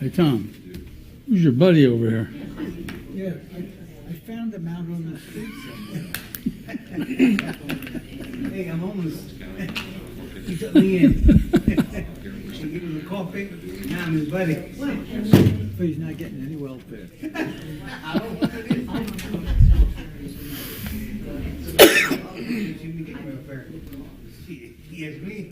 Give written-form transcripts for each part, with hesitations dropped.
Hey, Tom, who's your buddy over here? Yeah, I found him out on the street somewhere. Hey, I'm homeless. He took me in. He gave him a coffee. Now I'm his buddy. But he's not getting any welfare. I don't know what it is. He has me.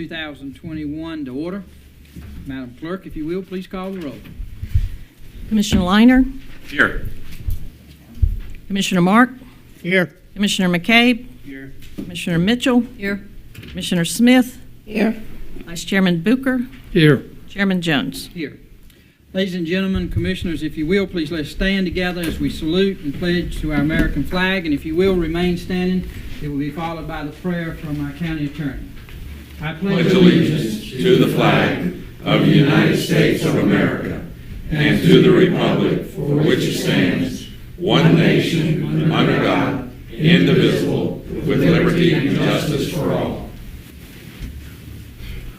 2021 to order. Madam Clerk, if you will, please call the roll. Commissioner Liner, Here. Commissioner Mark, Here. Commissioner McCabe, Here. Commissioner Mitchell, Here. Commissioner Smith, Here. Vice Chairman Booker, Here. Chairman Jones. Here. Ladies and gentlemen, commissioners, if you will, please let's stand together as we salute and pledge to our American flag. And if you will, remain standing. It will be followed by the prayer from our county attorney. I Pledge allegiance to the flag of the United States of America and to the republic for which it stands, one nation, under God, indivisible, with liberty and justice for all.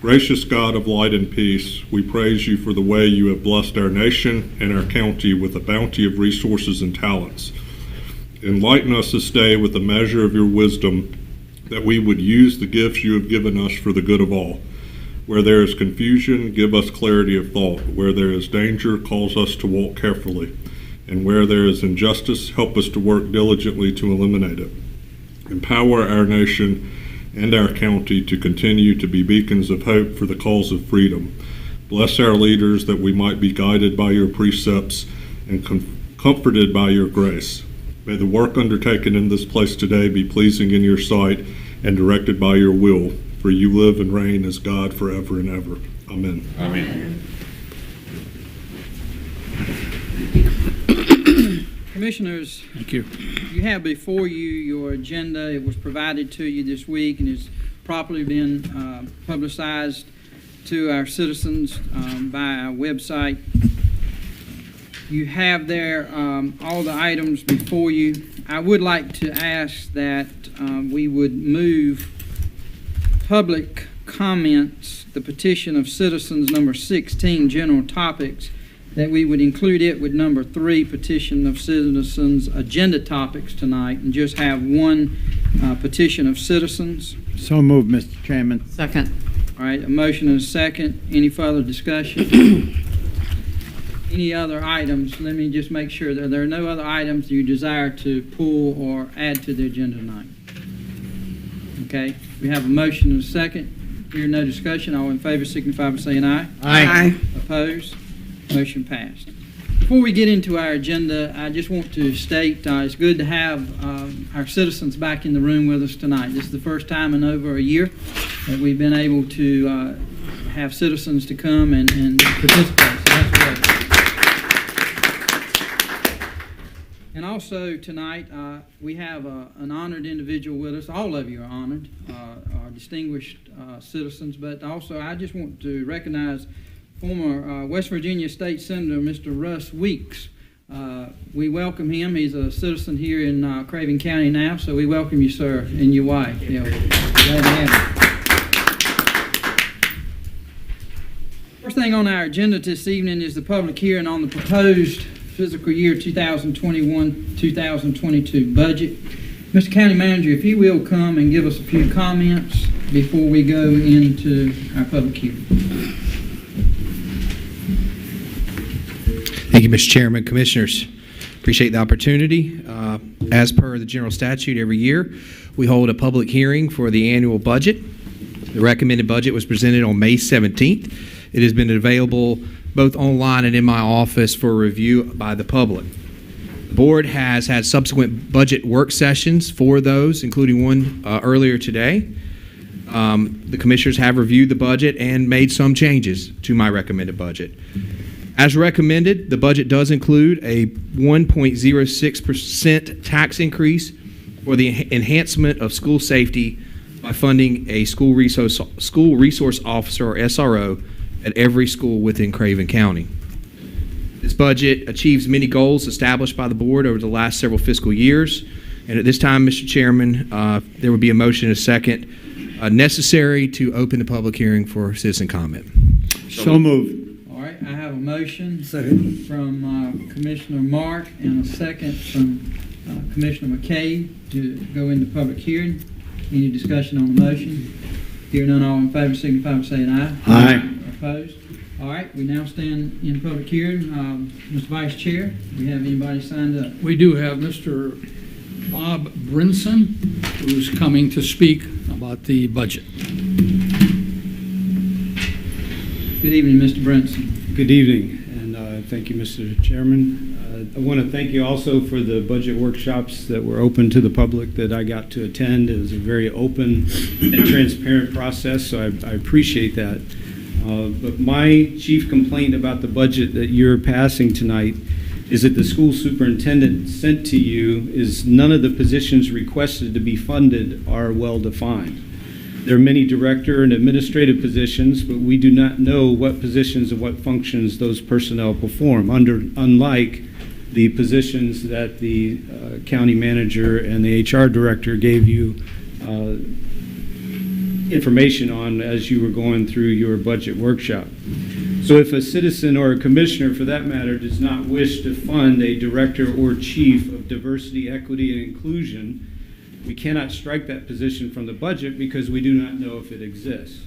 Gracious God of light and peace, we praise you for the way you have blessed our nation and our county with a bounty of resources and talents. Enlighten us this day with a measure of your wisdom, that we would use the gifts you have given us for the good of all. Where there is confusion, give us clarity of thought. Where there is danger, cause us to walk carefully. And where there is injustice, help us to work diligently to eliminate it. Empower our nation and our county to continue to be beacons of hope for the cause of freedom. Bless our leaders that we might be guided by your precepts and comforted by your grace. May the work undertaken in this place today be pleasing in your sight and directed by your will, for you live and reign as God forever and ever. Amen. Amen. Commissioners, Thank you. you have before you your agenda. It was provided to you this week and has properly been publicized to our citizens by our website. You have there all the items before you. I would like to ask that we would move public comments, the petition of citizens number 16, general topics, that we would include it with number 3, petition of citizens, agenda topics tonight, and just have one petition of citizens. So moved, Mr. Chairman. Second. All right, a motion and a second. Any further discussion? Any other items? Let me just make sure that there are no other items you desire to pull or add to the agenda tonight. Okay, we have a motion and a second. Here, no discussion. All in favor signify by saying aye. Aye. Opposed? Motion passed. Before we get into our agenda, I just want to state it's good to have our citizens back in the room with us tonight. This is the first time in over a year that we've been able to have citizens to come and participate. So that's great. And also tonight, we have an honored individual with us. All of you are honored, are distinguished citizens, but also I just want to recognize former West Virginia State Senator, Mr. Russ Weeks. We welcome him. He's a citizen here in Craven County now, so we welcome you, sir, and your wife. Glad to have you. First thing on our agenda this evening is the public hearing on the proposed fiscal year 2021-2022 budget. Mr. County Manager, if you will come and give us a few comments before we go into our public hearing. Thank you, Mr. Chairman. Commissioners, appreciate the opportunity. As per the general statute, every year we hold a public hearing for the annual budget. The recommended budget was presented on May 17th. It has been available both online and in my office for review by the public. The board has had subsequent budget work sessions for those, including one earlier today. The commissioners have reviewed the budget and made some changes to my recommended budget. As recommended, the budget does include a 1.06% tax increase for the enhancement of school safety by funding a school resource officer, or SRO, at every school within Craven County. This budget achieves many goals established by the board over the last several fiscal years. And at this time, Mr. Chairman, there would be a motion and a second necessary to open the public hearing for citizen comment. So moved. All right, I have a motion Second. from Commissioner Mark and a second from Commissioner McCabe to go into public hearing. Any discussion on the motion? Hearing none, all in favor signify by saying aye. Aye. Opposed? All right, we now stand in public hearing. Mr. Vice Chair, do we have anybody signed up? We do have Mr. Bob Brinson, who's coming to speak about the budget. Good evening, Mr. Brinson. Good evening, and thank you, Mr. Chairman. I want to thank you also for the budget workshops that were open to the public that I got to attend. It was a very open and transparent process, so I appreciate that. But my chief complaint about the budget that you're passing tonight is that the school superintendent sent to you is none of the positions requested to be funded are well defined. There are many director and administrative positions, but we do not know what positions and what functions those personnel perform, unlike the positions that the county manager and the HR director gave you information on as you were going through your budget workshop. So if a citizen or a commissioner, for that matter, does not wish to fund a director or chief of diversity, equity, and inclusion, we cannot strike that position from the budget because we do not know if it exists.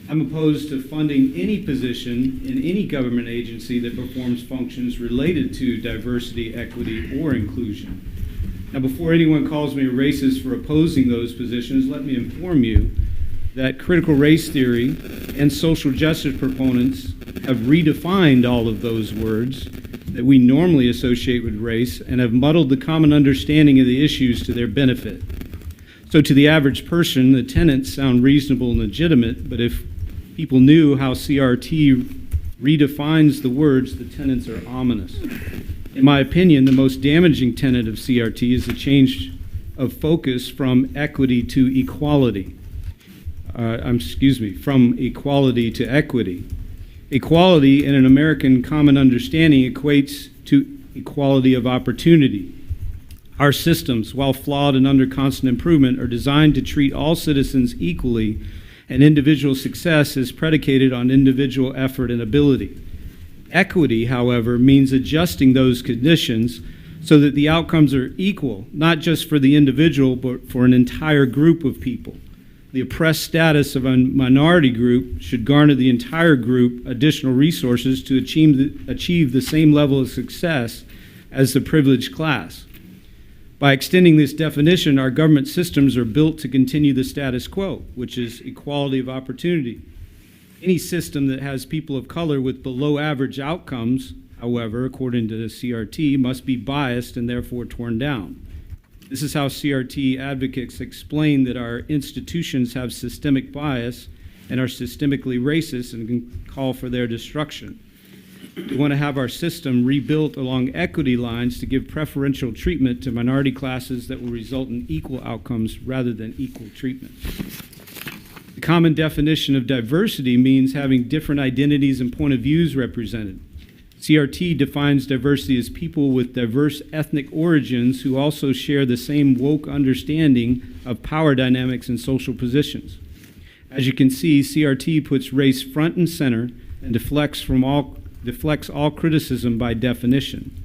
I'm opposed to funding any position in any government agency that performs functions related to diversity, equity, or inclusion. Now, before anyone calls me a racist for opposing those positions, let me inform you that critical race theory and social justice proponents have redefined all of those words that we normally associate with race and have muddled the common understanding of the issues to their benefit. So to the average person, the tenets sound reasonable and legitimate, but if people knew how CRT redefines the words, the tenets are ominous. In my opinion, the most damaging tenet of CRT is the change of focus from equity to equality. From equality to equity. Equality in an American common understanding equates to equality of opportunity. Our systems, while flawed and under constant improvement, are designed to treat all citizens equally, and individual success is predicated on individual effort and ability. Equity, however, means adjusting those conditions so that the outcomes are equal, not just for the individual, but for an entire group of people. The oppressed status of a minority group should garner the entire group additional resources to achieve the same level of success as the privileged class. By extending this definition, our government systems are built to continue the status quo, which is equality of opportunity. Any system that has people of color with below average outcomes, however, according to the CRT, must be biased and therefore torn down. This is how CRT advocates explain that our institutions have systemic bias and are systemically racist and can call for their destruction. We want to have our system rebuilt along equity lines to give preferential treatment to minority classes that will result in equal outcomes rather than equal treatment. The common definition of diversity means having different identities and point of views represented. CRT defines diversity as people with diverse ethnic origins who also share the same woke understanding of power dynamics and social positions. As you can see, CRT puts race front and center and deflects all criticism by definition.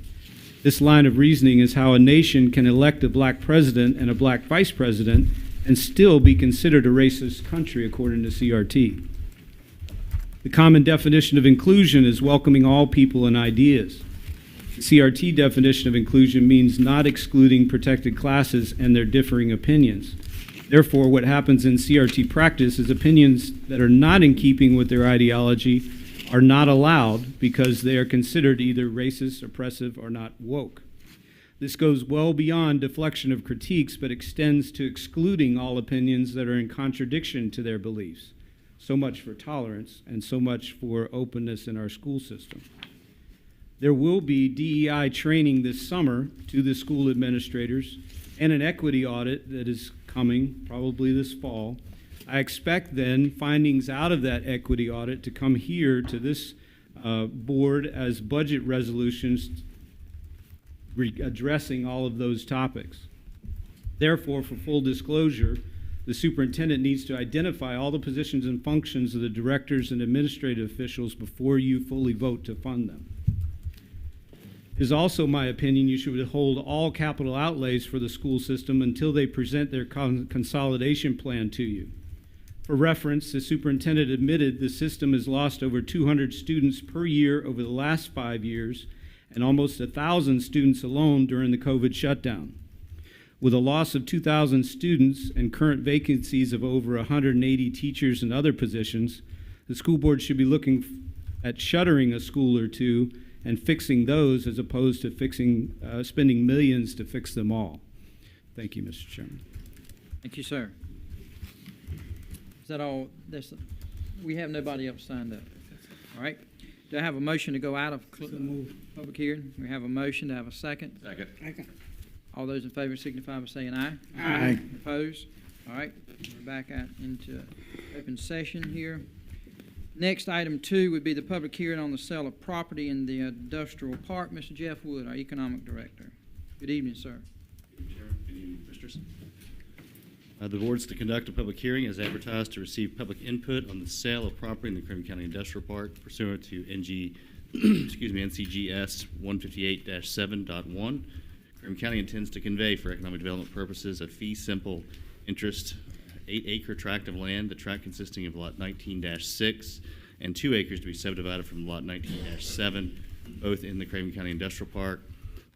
This line of reasoning is how a nation can elect a black president and a black vice president and still be considered a racist country according to CRT. The common definition of inclusion is welcoming all people and ideas. The CRT definition of inclusion means not excluding protected classes and their differing opinions. Therefore, what happens in CRT practice is opinions that are not in keeping with their ideology are not allowed because they are considered either racist, oppressive, or not woke. This goes well beyond deflection of critiques, but extends to excluding all opinions that are in contradiction to their beliefs. So much for tolerance, and so much for openness in our school system. There will be DEI training this summer to the school administrators and an equity audit that is coming probably this fall. I expect then findings out of that equity audit to come here to this board as budget resolutions addressing all of those topics. Therefore, for full disclosure, the superintendent needs to identify all the positions and functions of the directors and administrative officials before you fully vote to fund them. It is also my opinion you should withhold all capital outlays for the school system until they present their consolidation plan to you. For reference, the superintendent admitted the system has lost over 200 students per year over the last 5 years and almost 1,000 students alone during the COVID shutdown. With a loss of 2,000 students and current vacancies of over 180 teachers and other positions, The school board should be looking at shuttering a school or two and fixing those as opposed to spending millions to fix them all. Thank you, Mr. Chairman. Thank you, sir. Is that all? We have nobody else signed up. All right. Do I have a motion to go out of public hearing? We have a motion. To have a second? Second. All those in favor signify by saying aye. Aye. Opposed? All right. We're back out into open session here. Next, item 2 would be the public hearing on the sale of property in the industrial park. Mr. Jeff Wood, our economic director. Good evening, sir. Good evening, Commissioners. The board's to conduct a public hearing as advertised to receive public input on the sale of property in the Craven County Industrial Park pursuant to NCGS 158-7.1. Craven County intends to convey for economic development purposes a fee simple interest 8-acre tract of land, the tract consisting of lot 19-6 and 2 acres to be subdivided from lot 19-7, both in the Craven County Industrial Park.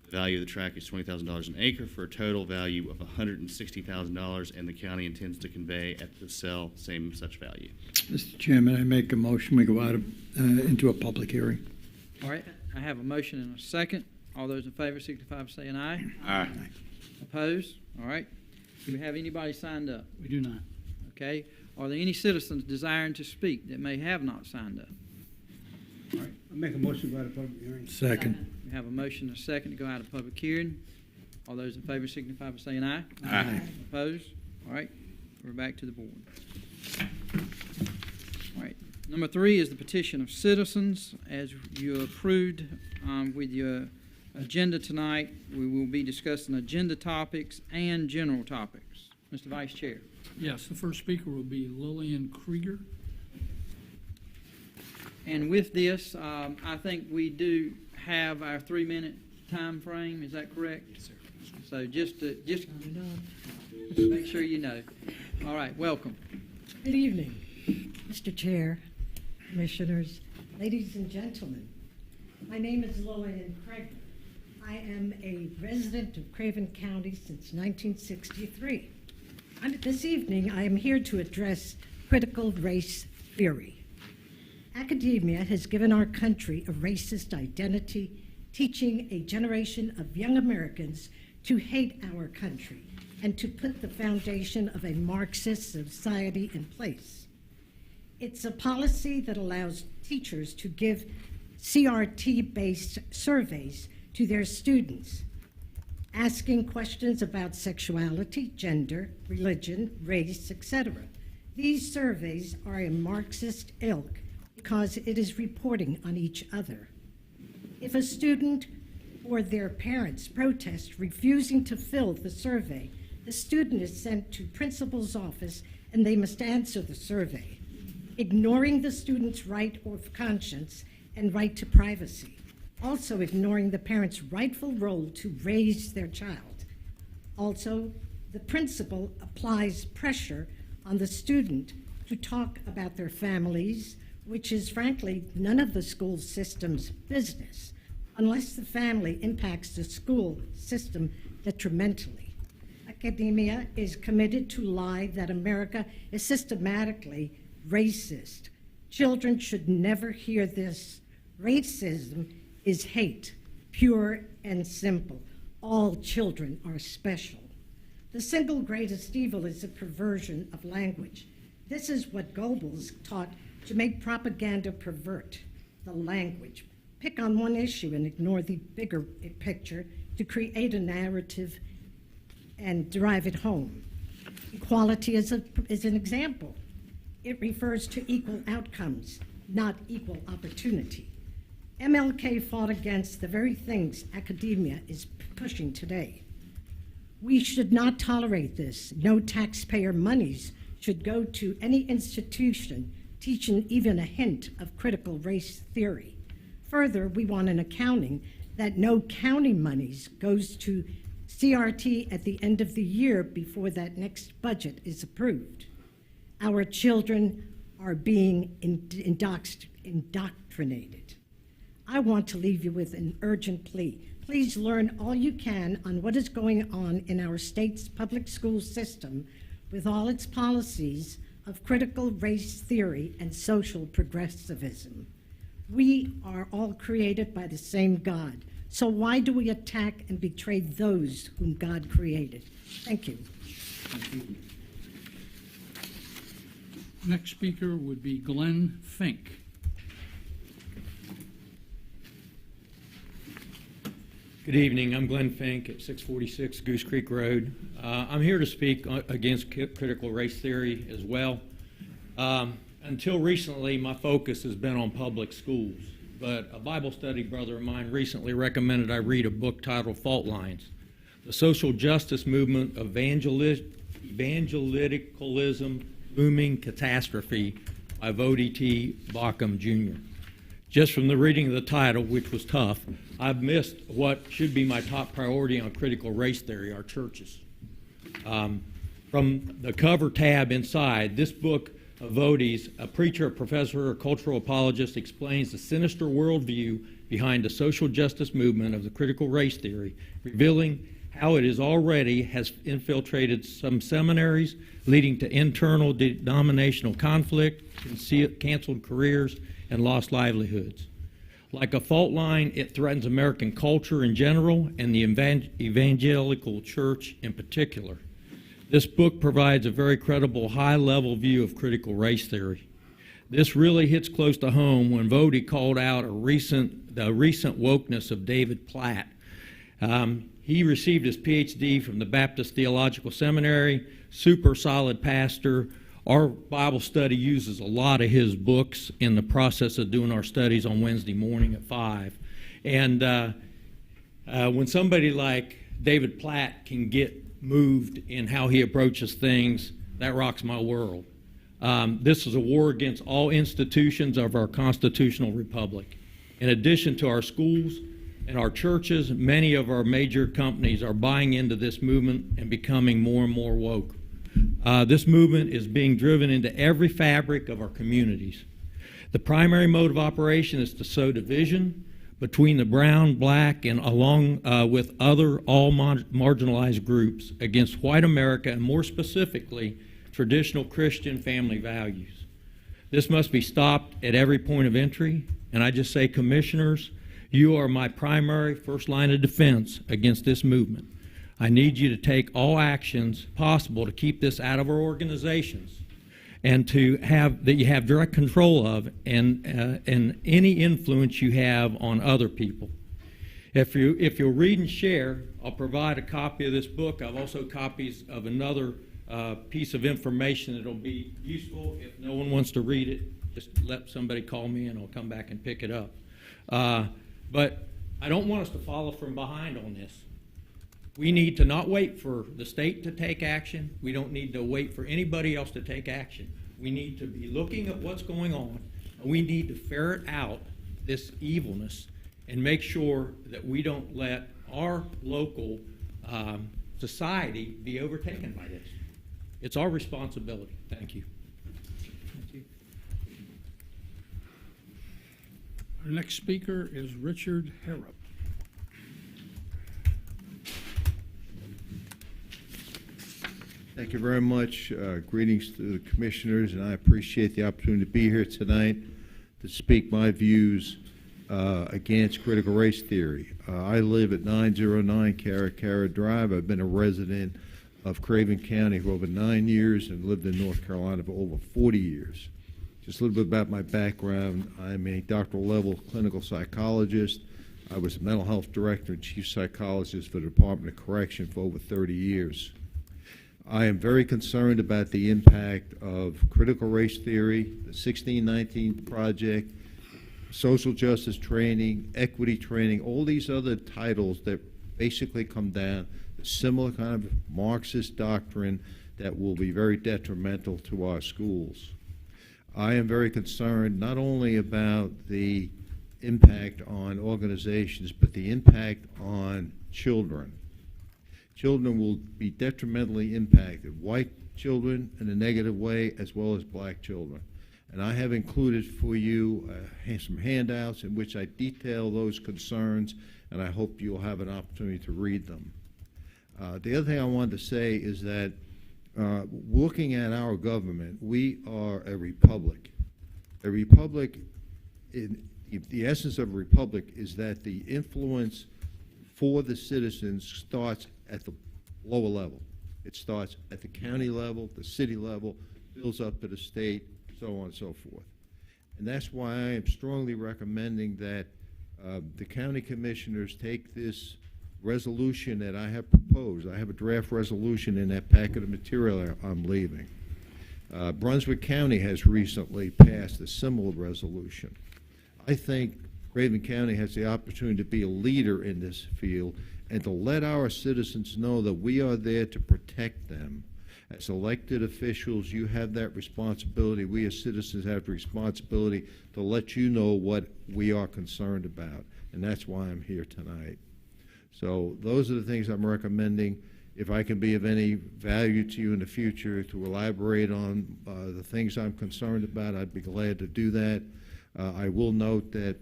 The value of the tract is $20,000 an acre for a total value of $160,000, and the county intends to convey at the sale same such value. Mr. Chairman, I make a motion we go out into a public hearing. All right. I have a motion and a second. All those in favor signify by saying aye. Aye. Opposed? All right. Do we have anybody signed up? We do not. Okay. Are there any citizens desiring to speak that may have not signed up? I make a motion to go out of public hearing. Second. We have a motion and a second to go out of public hearing. All those in favor signify by saying aye. Aye. Opposed? All right. We're back to the board. All right. Number 3 is the petition of citizens. As you approved with your agenda tonight, we will be discussing agenda topics and general topics. Mr. Vice Chair. Yes, the first speaker will be Lillian Krieger. And with this, I think we do have our 3-minute time frame. Is that correct? Yes, sir. So just make sure you know. All right, welcome. Good evening, Mr. Chair, Commissioners, ladies and gentlemen. My name is Lillian Craven. I am a resident of Craven County since 1963. This evening, I am here to address critical race theory. Academia has given our country a racist identity, teaching a generation of young Americans to hate our country and to put the foundation of a Marxist society in place. It's a policy that allows teachers to give CRT-based surveys to their students, asking questions about sexuality, gender, religion, race, etc. These surveys are a Marxist ilk because it is reporting on each other. If a student or their parents protest refusing to fill the survey, the student is sent to principal's office and they must answer the survey, ignoring the student's right of conscience and right to privacy, also ignoring the parent's rightful role to raise their child. Also, the principal applies pressure on the student to talk about their families, which is frankly none of the school system's business, unless the family impacts the school system detrimentally. Academia is committed to lie that America is systematically racist. Children should never hear this. Racism is hate, pure and simple. All children are special. The single greatest evil is a perversion of language. This is what Goebbels taught to make propaganda pervert the language, pick on one issue and ignore the bigger picture to create a narrative and drive it home. Equality is an example. It refers to equal outcomes, not equal opportunity. MLK fought against the very things academia is pushing today. We should not tolerate this. No taxpayer monies should go to any institution teaching even a hint of critical race theory. Further, we want an accounting that no county monies goes to CRT at the end of the year before that next budget is approved. Our children are being indoctrinated. I want to leave you with an urgent plea. Please learn all you can on what is going on in our state's public school system with all its policies of critical race theory and social progressivism. We are all created by the same God. So why do we attack and betray those whom God created? Thank you. Next speaker would be Glenn Fink. Good evening. I'm Glenn Fink at 646 Goose Creek Road. I'm here to speak against critical race theory as well. Until recently, my focus has been on public schools, but a Bible study brother of mine recently recommended I read a book titled Fault Lines: The Social Justice Movement, Evangelicalism, Looming Catastrophe by Vody T. Bauckham, Jr. Just from the reading of the title, which was tough, I've missed what should be my top priority on critical race theory, our churches. From the cover tab inside, this book of Vody's, a preacher, a professor, a cultural apologist, explains the sinister worldview behind the social justice movement of the critical race theory, revealing how it has infiltrated some seminaries, leading to internal denominational conflict, canceled careers, and lost livelihoods. Like a fault line, it threatens American culture in general and the evangelical church in particular. This book provides a very credible, high-level view of critical race theory. This really hits close to home when Vody called out the recent wokeness of David Platt. He received his PhD from the Baptist Theological Seminary, super solid pastor. Our Bible study uses a lot of his books in the process of doing our studies on Wednesday morning at 5. And when somebody like David Platt can get moved in how he approaches things, that rocks my world. This is a war against all institutions of our constitutional republic. In addition to our schools and our churches, many of our major companies are buying into this movement and becoming more and more woke. This movement is being driven into every fabric of our communities. The primary mode of operation is to sow division between the brown, black, and along with other all marginalized groups against white America, and more specifically, traditional Christian family values. This must be stopped at every point of entry, and I just say, commissioners, you are my primary first line of defense against this movement. I need you to take all actions possible to keep this out of our organizations and to have that you have direct control of and any influence you have on other people. If you'll read and share, I'll provide a copy of this book. I've also copies of another piece of information that'll be useful. If no one wants to read it, just let somebody call me and I'll come back and pick it up. But I don't want us to follow from behind on this. We need to not wait for the state to take action. We don't need to wait for anybody else to take action. We need to be looking at what's going on, and we need to ferret out this evilness and make sure that we don't let our local society be overtaken by this. It's our responsibility. Thank you. Thank you. Our next speaker is Richard Harrop. Thank you very much. Greetings to the commissioners, and I appreciate the opportunity to be here tonight to speak my views against critical race theory. I live at 909 Karazhak Drive. I've been a resident of Craven County for over 9 years and lived in North Carolina for over 40 years. Just a little bit about my background. I'm a doctoral level clinical psychologist. I was a mental health director and chief psychologist for the Department of Correction for over 30 years. I am very concerned about the impact of critical race theory, the 1619 Project, social justice training, equity training, all these other titles that basically come down to similar kind of Marxist doctrine that will be very detrimental to our schools. I am very concerned not only about the impact on organizations, but the impact on children. Children will be detrimentally impacted, white children in a negative way as well as black children. And I have included for you some handouts in which I detail those concerns, and I hope you'll have an opportunity to read them. The other thing I wanted to say is that looking at our government, we are a republic. A republic, the essence of a republic is that the influence for the citizens starts at the lower level. It starts at the county level, the city level, builds up to the state, so on and so forth. And that's why I am strongly recommending that the county commissioners take this resolution that I have proposed. I have a draft resolution in that packet of material I'm leaving. Brunswick County has recently passed a similar resolution. I think Craven County has the opportunity to be a leader in this field and to let our citizens know that we are there to protect them. As elected officials, you have that responsibility. We as citizens have the responsibility to let you know what we are concerned about, and that's why I'm here tonight. So those are the things I'm recommending. If I can be of any value to you in the future to elaborate on the things I'm concerned about, I'd be glad to do that. I will note that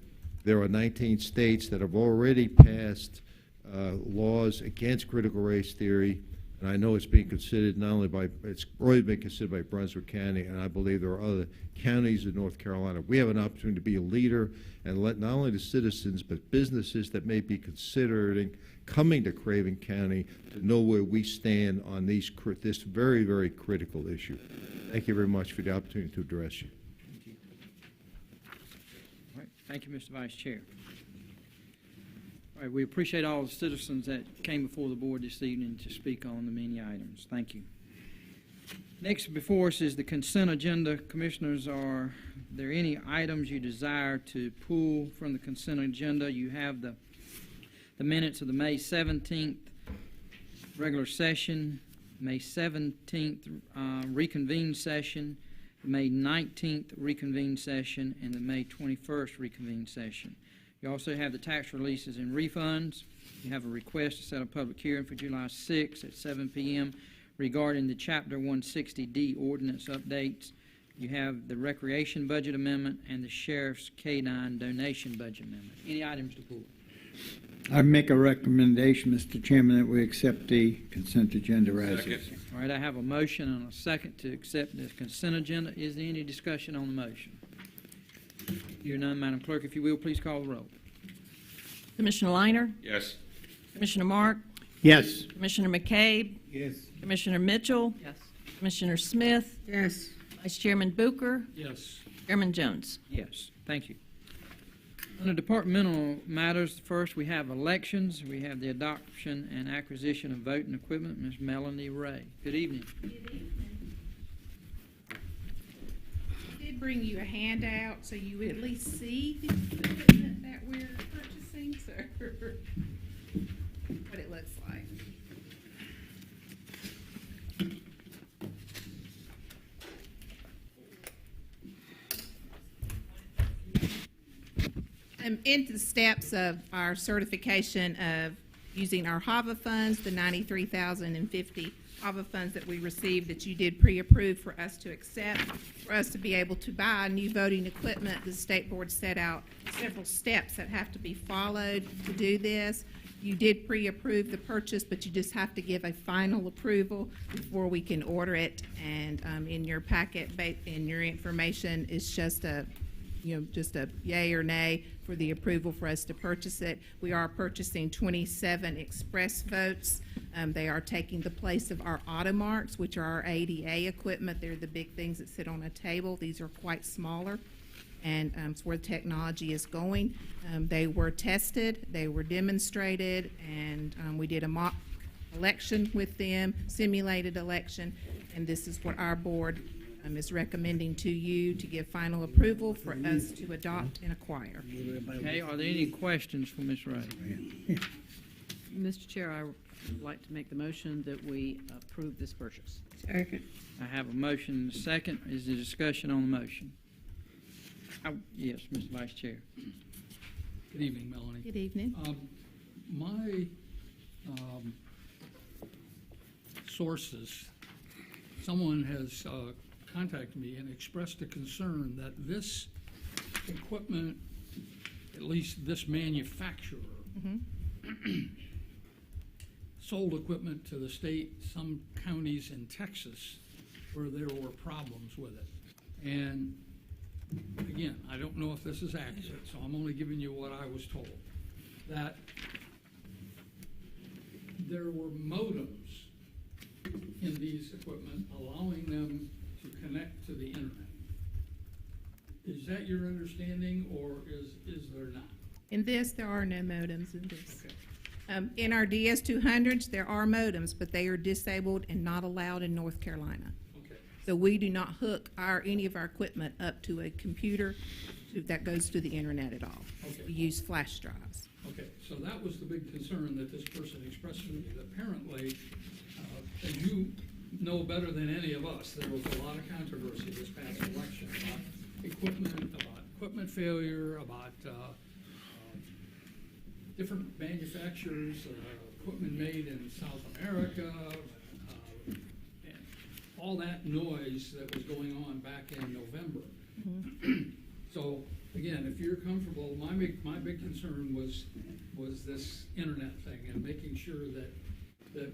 there are 19 states that have already passed laws against critical race theory, and I know it's being considered it's already been considered by Brunswick County, and I believe there are other counties in North Carolina. We have an opportunity to be a leader and let not only the citizens but businesses that may be considering coming to Craven County to know where we stand on this very, very critical issue. Thank you very much for the opportunity to address you. All right. Thank you, Mr. Vice Chair. All right, we appreciate all the citizens that came before the board this evening to speak on the many items. Thank you. Next before us is the consent agenda. Commissioners, are there any items you desire to pull from the consent agenda? You have the minutes of the May 17th regular session, May 17th reconvened session, the May 19th reconvened session, and the May 21st reconvened session. You also have the tax releases and refunds. You have a request to set a public hearing for July 6th at 7 p.m. regarding the Chapter 160D ordinance updates. You have the recreation budget amendment and the sheriff's K-9 donation budget amendment. Any items to pull? I make a recommendation, Mr. Chairman, that we accept the consent agenda as is. All right, I have a motion and a second to accept the consent agenda. Is there any discussion on the motion? Hear none, Madam Clerk, if you will, please call the roll. Commissioner Liner, Yes. Commissioner Mark, Yes. Commissioner McCabe, Yes. Commissioner Mitchell, Yes. Commissioner Smith, Yes. Vice Chairman Bucher, Yes. Chairman Jones. Yes, thank you. Under Departmental Matters, first we have elections. We have the adoption and acquisition of voting equipment. Ms. Melanie Ray. Good evening. I did bring you a handout so you would at least see the equipment that we're purchasing, so what it looks like. Into the steps of our certification of using our HAVA funds, the $93,050 HAVA funds that we received that you did pre-approve for us to accept. For us to be able to buy new voting equipment, the state board set out several steps that have to be followed to do this. You did pre-approve the purchase, but you just have to give a final approval before we can order it. And in your packet, in your information, is just a just a yay or nay for the approval for us to purchase it. We are purchasing 27 express votes. They are taking the place of our automarks, which are our ADA equipment. They're the big things that sit on a table. These are quite smaller, and it's where the technology is going. They were tested, they were demonstrated, and we did a mock election with them, simulated election, and this is what our board is recommending to you to give final approval for us to adopt and acquire. Okay, are there any questions for Ms. Ray? Mr. Chair, I would like to make the motion that we approve this purchase. Second. I have a motion and a second. Is there discussion on the motion? Yes, Mr. Vice Chair. Good evening, Melanie. Good evening. My sources, someone has contacted me and expressed a concern that this equipment, at least this manufacturer, sold equipment to the state, some counties in Texas, where there were problems with it. And again, I don't know if this is accurate, so I'm only giving you what I was told. That there were modems in these equipment allowing them to connect to the internet. Is that your understanding, or is there not? In this, there are no modems in this. Okay. In our DS200s, there are modems, but they are disabled and not allowed in North Carolina. Okay. So we do not hook any of our equipment up to a computer that goes to the internet at all. Okay. We use flash drives. Okay, so that was the big concern that this person expressed to me, that apparently, as you know better than any of us, there was a lot of controversy this past election about equipment failure, about different manufacturers, equipment made in South America, and all that noise that was going on back in November. Mm-hmm. So, again, if you're comfortable, my big concern was this internet thing and making sure that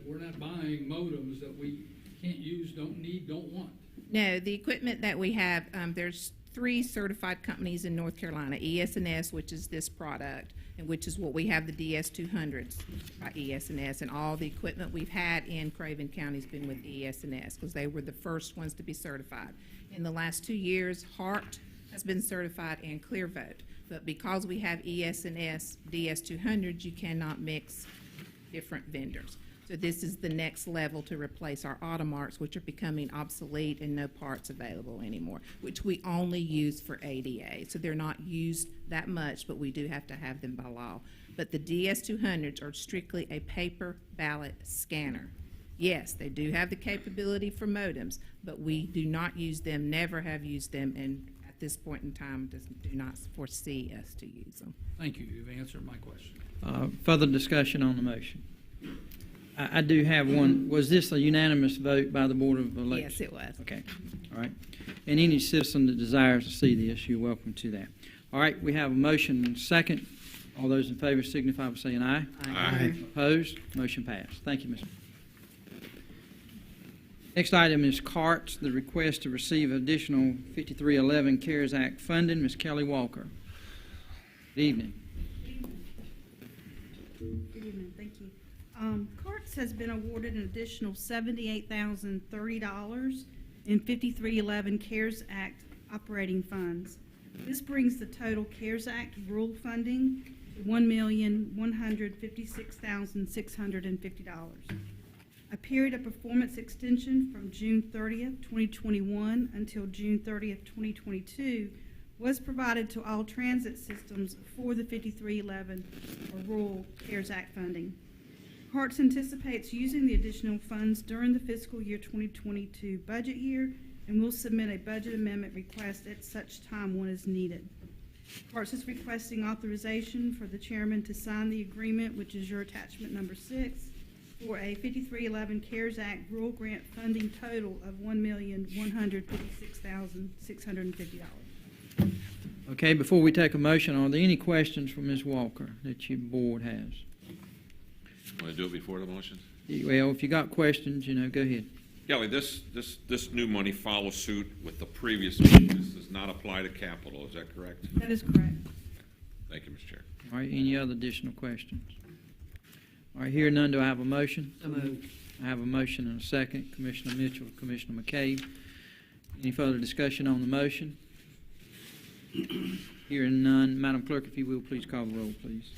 we're not buying modems that we can't use, don't need, don't want. No, the equipment that we have, there's 3 certified companies in North Carolina, ES&S, which is this product, and which is what we have the DS200s by ES&S, and all the equipment we've had in Craven County has been with ES&S because they were the first ones to be certified. In the last 2 years, Hart has been certified and ClearVote, but because we have ES&S DS200s, you cannot mix different vendors. So this is the next level to replace our Automarks, which are becoming obsolete and no parts available anymore, which we only use for ADA. So they're not used that much, but we do have to have them by law. But the DS200s are strictly a paper ballot scanner. Yes, they do have the capability for modems, but we do not use them, never have used them, and at this point in time do not foresee us to use them. Thank you. You've answered my question. Further discussion on the motion. I do have one. Was this a unanimous vote by the Board of Elections? Yes, it was. Okay. All right. And any citizen that desires to see this, you're welcome to that. All right. We have a motion and a second. All those in favor signify by saying aye. Aye. Opposed? Motion passed. Thank you, Mr. Next item is CARTS, the request to receive additional 5311 CARES Act funding. Ms. Kelly Walker. Good evening. Good evening. Thank you. CARTS has been awarded an additional $78,030 in 5311 CARES Act operating funds. This brings the total CARES Act rural funding to $1,156,650. A period of performance extension from June 30th, 2021 until June 30th, 2022 was provided to all transit systems for the 5311 or rural CARES Act funding. CARTS anticipates using the additional funds during the fiscal year 2022 budget year and will submit a budget amendment request at such time when is needed. CARTS is requesting authorization for the chairman to sign the agreement, which is your attachment number 6, for a 5311 CARES Act rural grant funding total of $1,156,650. Okay, before we take a motion, are there any questions from Ms. Walker that your board has? Want to do it before the motion? Well, if you got questions, go ahead. Kelly, this new money follows suit with the previous money. This does not apply to capital, is that correct? That is correct. Thank you, Mr. Chair. All right, any other additional questions? All right, here none, do I have a motion? So moved. I have a motion and a second. Commissioner Mitchell, Commissioner McCabe. Any further discussion on the motion? Hearing none, Madam Clerk, if you will, please call the roll, please.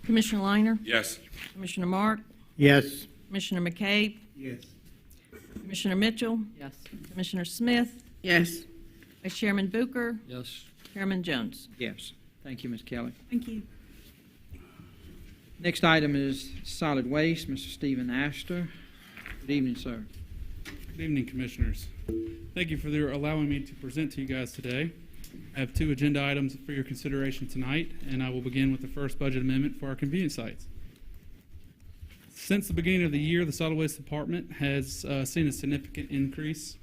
Commissioner Liner? Yes. Commissioner Mark? Yes. Commissioner McCabe? Yes. Commissioner Mitchell? Yes. Commissioner Smith? Yes. Vice Chairman Bucher? Yes. Chairman Jones? Yes. Thank you, Ms. Kelly. Thank you. Next item is solid waste. Mr. Stephen Astor. Good evening, sir. Good evening, Commissioners. Thank you for allowing me to present to you guys today. I have 2 agenda items for your consideration tonight, and I will begin with the first budget amendment for our convenience sites. Since the beginning of the year, the Solid Waste Department has seen a significant increase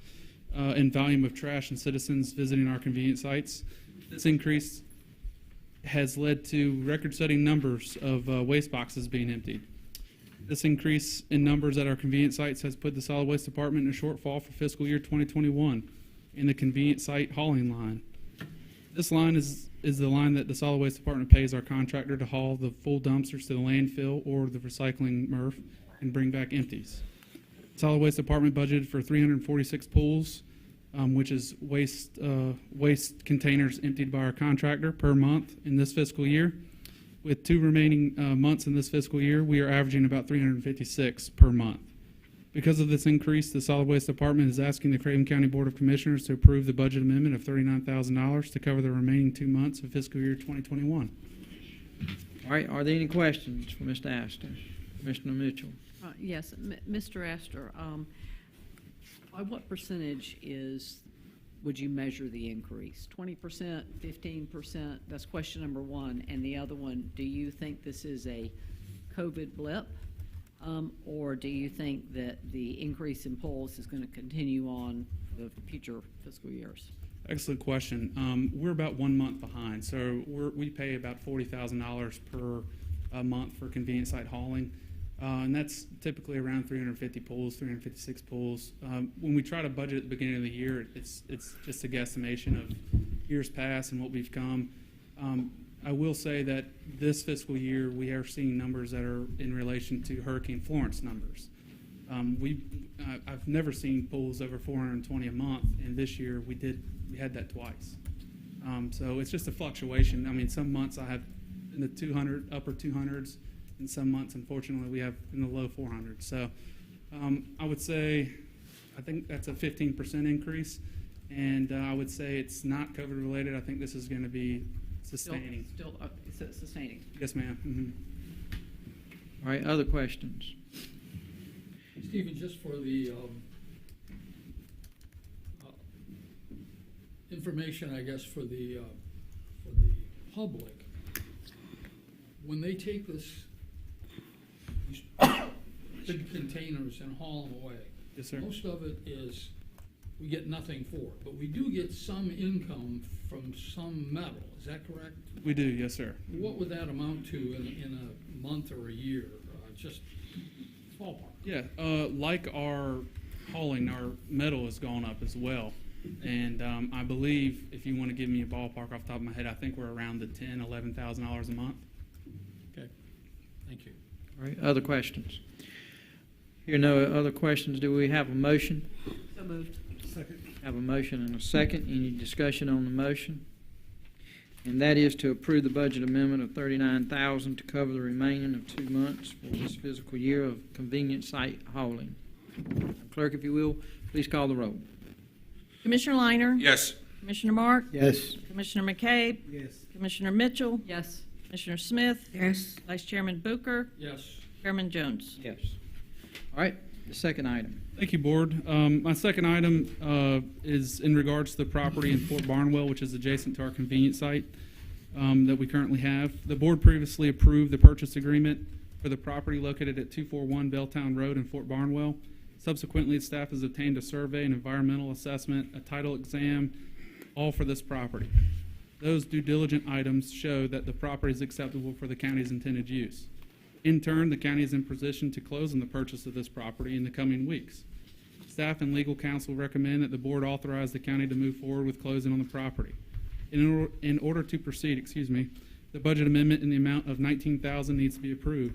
in volume of trash and citizens visiting our convenience sites. This increase has led to record-setting numbers of waste boxes being emptied. This increase in numbers at our convenience sites has put the solid waste department in a shortfall for fiscal year 2021 in the convenience site hauling line. This line is the line that the solid waste department pays our contractor to haul the full dumpsters to the landfill or the recycling MRF and bring back empties. The solid waste department budgeted for 346 pools, which is waste containers emptied by our contractor per month in this fiscal year. With 2 remaining months in this fiscal year, we are averaging about 356 per month. Because of this increase, the Solid Waste Department is asking the Craven County Board of Commissioners to approve the budget amendment of $39,000 to cover the remaining 2 months of fiscal year 2021. All right, are there any questions for Mr. Astor? Commissioner Mitchell? Yes, Mr. Astor, by what percentage would you measure the increase? 20%, 15%? That's question number one. And the other one, do you think this is a COVID blip? Or do you think that the increase in polls is going to continue on for the future fiscal years? Excellent question. We're about 1 month behind, so we pay about $40,000 per month for convenience site hauling, and that's typically around 350 pools, 356 pools. When we try to budget at the beginning of the year, it's just a guesstimation of years past and what we've come. I will say that this fiscal year we are seeing numbers that are in relation to Hurricane Florence numbers. I've never seen pools over 420 a month, and this year we had that twice. So it's just a fluctuation. I mean, some months I have in the upper 200s, and some months, unfortunately, we have in the low 400s. So I would say I think that's a 15% increase, and I would say it's not COVID related. I think this is going to be sustaining. Still sustaining. Yes, ma'am. Mm-hmm. All right, other questions? Stephen, just for the information, I guess, for the public, when they take these big containers and haul them away, yes, sir. Most of it is we get nothing for it, but we do get some income from some metal. Is that correct? We do, yes, sir. What would that amount to in a month or a year? Just ballpark. Yeah, like our hauling, our metal has gone up as well. And I believe, if you want to give me a ballpark off the top of my head, I think we're around the $10,000, $11,000 a month. Okay, thank you. All right, other questions? Here, no other questions. Do we have a motion? So moved. Second. Have a motion and a second. Any discussion on the motion? And that is to approve the budget amendment of $39,000 to cover the remaining of 2 months for this fiscal year of convenience site hauling. Clerk, if you will, please call the roll. Commissioner Liner? Yes. Commissioner Mark? Yes. Commissioner McCabe? Yes. Commissioner Mitchell? Yes. Commissioner Smith? Yes. Vice Chairman Booker? Yes. Chairman Jones? Yes. All right, the second item. Thank you, Board. My second item is in regards to the property in Fort Barnwell, which is adjacent to our convenience site that we currently have. The Board previously approved the purchase agreement for the property located at 241 Belltown Road in Fort Barnwell. Subsequently, staff has obtained a survey, an environmental assessment, a title exam, all for this property. Those due diligent items show that the property is acceptable for the county's intended use. In turn, the county is in position to close on the purchase of this property in the coming weeks. Staff and legal counsel recommend that the board authorize the county to move forward with closing on the property. In order to proceed, the budget amendment in the amount of $19,000 needs to be approved.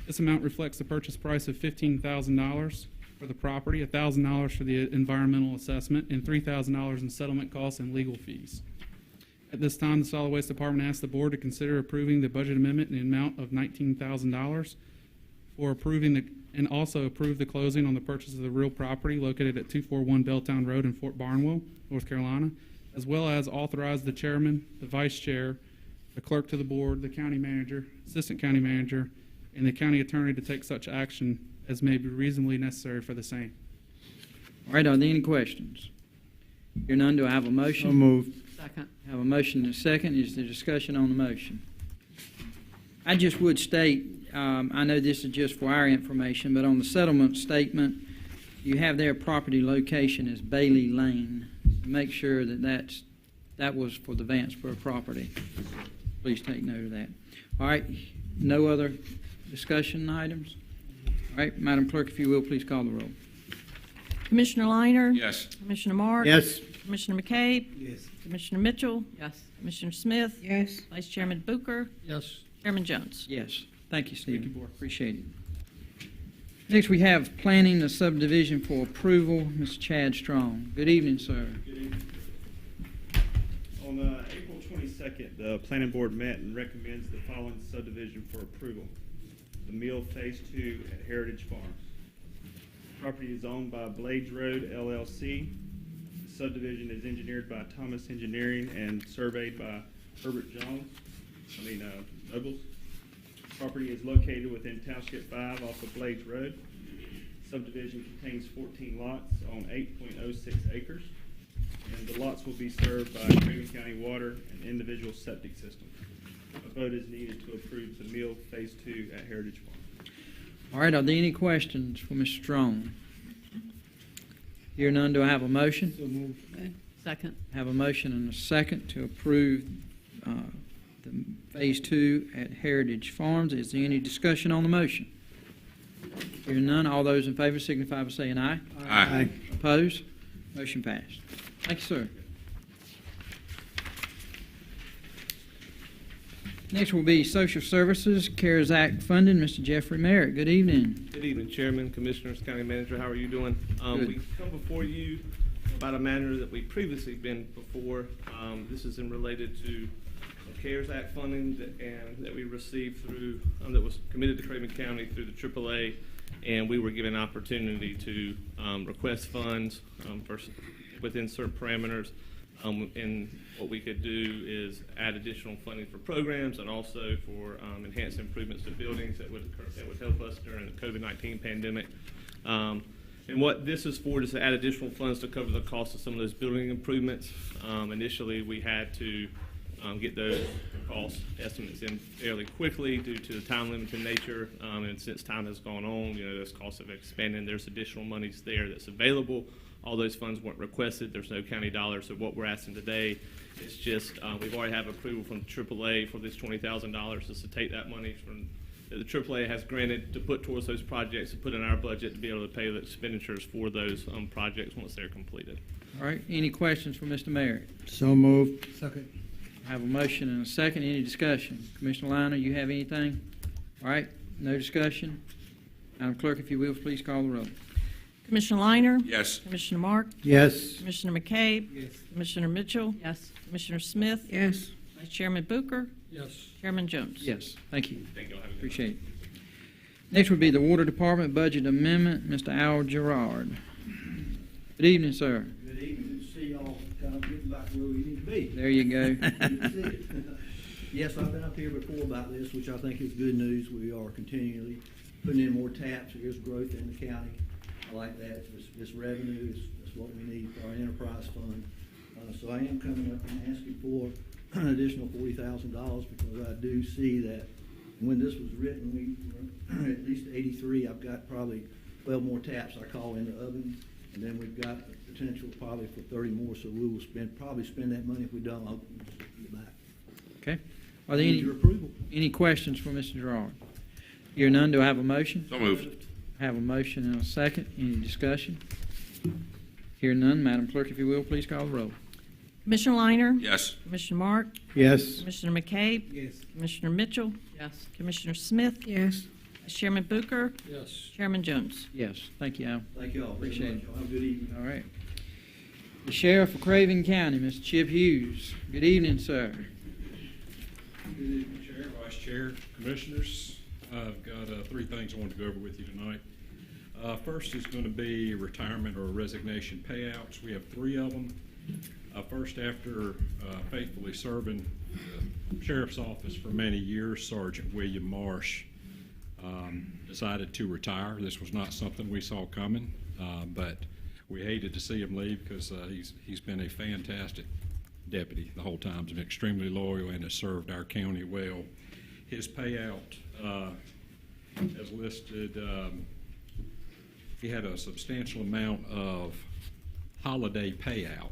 This amount reflects the purchase price of $15,000 for the property, $1,000 for the environmental assessment, and $3,000 in settlement costs and legal fees. At this time, the Solid Waste Department asks the board to consider approving the budget amendment in the amount of $19,000 for approving and also approve the closing on the purchase of the real property located at 241 Belltown Road in Fort Barnwell, North Carolina, as well as authorize the chairman, the vice chair, the clerk to the board, the county manager, assistant county manager, and the county attorney to take such action as may be reasonably necessary for the same. All right, are there any questions? Hear none, do I have a motion? So moved. Second. Have a motion and a second. Is there discussion on the motion? I just would state, I know this is just for our information, but on the settlement statement, you have their property location as Bailey Lane. Make sure that that was for the Vanceboro property. Please take note of that. All right, no other discussion items? All right, Madam Clerk, if you will, please call the roll. Commissioner Liner? Yes. Commissioner Mark? Yes. Commissioner McCabe? Yes. Commissioner Mitchell? Yes. Commissioner Smith? Yes. Vice Chairman Booker? Yes. Chairman Jones? Yes. Thank you, Stephen. Appreciate it. Next, we have planning the subdivision for approval. Mr. Chad Strong. Good evening, sir. Good evening. On April 22nd, the Planning Board met and recommends the following subdivision for approval. The Mill Phase 2 at Heritage Farms. Property is owned by Blades Road LLC. The subdivision is engineered by Thomas Engineering and surveyed by Herbert Nobles. Property is located within Township 5 off of Blades Road. Subdivision contains 14 lots on 8.06 acres. And the lots will be served by Craven County Water and individual septic systems. A vote is needed to approve the Mill Phase 2 at Heritage Farm. All right, are there any questions for Mr. Strong? Hear none, do I have a motion? So moved. Second. Have a motion and a second to approve the Phase 2 at Heritage Farms. Is there any discussion on the motion? Hearing none, all those in favor signify by saying aye. Aye. Opposed? Motion passed. Thank you, sir. Next will be Social Services, Karazhak funding. Mr. Jeffrey Merritt, good evening. Good evening, Chairman, Commissioners, County Manager. How are you doing? Good. We come before you about a matter that we've previously been before. This is in related to CARES Act funding that we received through, that was committed to Craven County through the AAA, and we were given an opportunity to request funds within certain parameters. And what we could do is add additional funding for programs and also for enhanced improvements to buildings that would help us during the COVID-19 pandemic. And what this is for is to add additional funds to cover the cost of some of those building improvements. Initially, we had to get those cost estimates in fairly quickly due to the time-limited nature. And since time has gone on, those costs have expanded. There's additional monies there that's available. All those funds weren't requested. There's no county dollars. So what we're asking today is just we've already have approval from AAA for this $20,000 is to take that money from that the AAA has granted to put towards those projects and put in our budget to be able to pay the expenditures for those projects once they're completed. All right, any questions for Mr. Merritt? So moved. Second. I have a motion and a second. Any discussion? Commissioner Liner, you have anything? All right, no discussion. Madam Clerk, if you will, please call the roll. Commissioner Liner? Yes. Commissioner Mark? Yes. Commissioner McCabe? Yes. Commissioner Mitchell? Yes. Commissioner Smith? Yes. Vice Chairman Booker? Yes. Chairman Jones? Yes, thank you. Thank you. Appreciate it. Next would be the Water Department Budget Amendment. Mr. Al Gerard. Good evening, sir. Good evening. Good to see y'all kind of getting back where we need to be. There you go. Good to see it. Yes, I've been up here before about this, which I think is good news. We are continually putting in more taps. There's growth in the county. I like that. This revenue is what we need for our enterprise fund. So I am coming up and asking for an additional $40,000 because I do see that when this was written, we were at least 83. I've got probably 12 more taps I call in the oven, and then we've got the potential probably for 30 more. So we will probably spend that money. If we don't, I'll give it back. Okay. Are there Need your approval. any questions for Mr. Gerard? Hear none, do I have a motion? So moved. I have a motion and a second. Any discussion? Hear none, Madam Clerk, if you will, please call the roll. Commissioner Liner? Yes. Commissioner Mark? Yes. Commissioner McCabe? Yes. Commissioner Mitchell? Yes. Commissioner Smith? Yes. Vice Chairman Booker? Yes. Chairman Jones? Yes, thank you, Al. Thank you all. Appreciate it. Have a good evening. All right. The Sheriff of Craven County, Mr. Chip Hughes. Good evening, sir. Good evening, Chair, Vice Chair, Commissioners. I've got three things I want to go over with you tonight. First is going to be retirement or resignation payouts. We have three of them. First, after faithfully serving the Sheriff's Office for many years, Sergeant William Marsh decided to retire. This was not something we saw coming, but we hated to see him leave because he's been a fantastic deputy the whole time. He's been extremely loyal and has served our county well. His payout as listed, he had a substantial amount of holiday payout.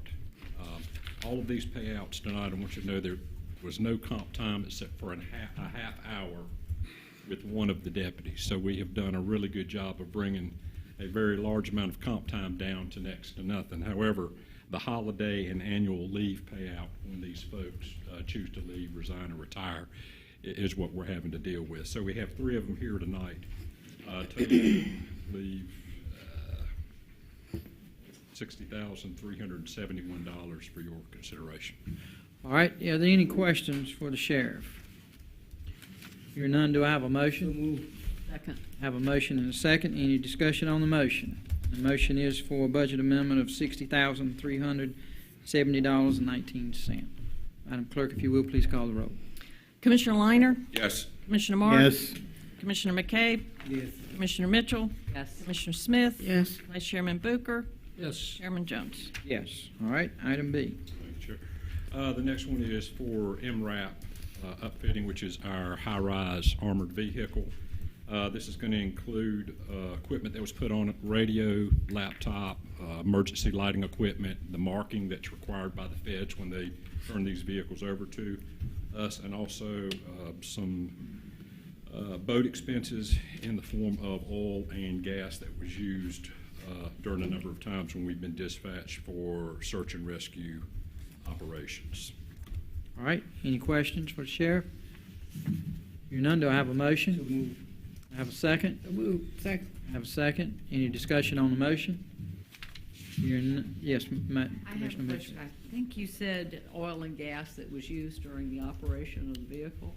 All of these payouts tonight, I want you to know they're was no comp time except for a half hour with one of the deputies. So we have done a really good job of bringing a very large amount of comp time down to next to nothing. However, the holiday and annual leave payout when these folks choose to leave, resign, or retire is what we're having to deal with. So we have 3 of them here tonight. Total leave $60,371 for your consideration. All right, are there any questions for the sheriff? Hearing none, do I have a motion? Second. Have a motion and a second. Any discussion on the motion? The motion is for a budget amendment of $60,370.19. Madam Clerk, if you will, please call the roll. Commissioner Liner? Yes. Commissioner Mark? Yes. Commissioner McCabe? Yes. Commissioner Mitchell? Yes. Commissioner Smith? Yes. Vice Chairman Booker? Yes. Chairman Jones? Yes. All right, item B. Thank you, Chair. The next one is for MRAP upfitting, which is our high-rise armored vehicle. This is going to include equipment that was put on it, radio, laptop, emergency lighting equipment, the marking that's required by the feds when they turn these vehicles over to us, and also some boat expenses in the form of oil and gas that was used during a number of times when we've been dispatched for search and rescue operations. All right, any questions for the sheriff? Hearing none, do I have a motion? I have a second? Second. I have a second. Any discussion on the motion? Yes, I have Commissioner a Mitchell. question. I think you said oil and gas that was used during the operation of the vehicle,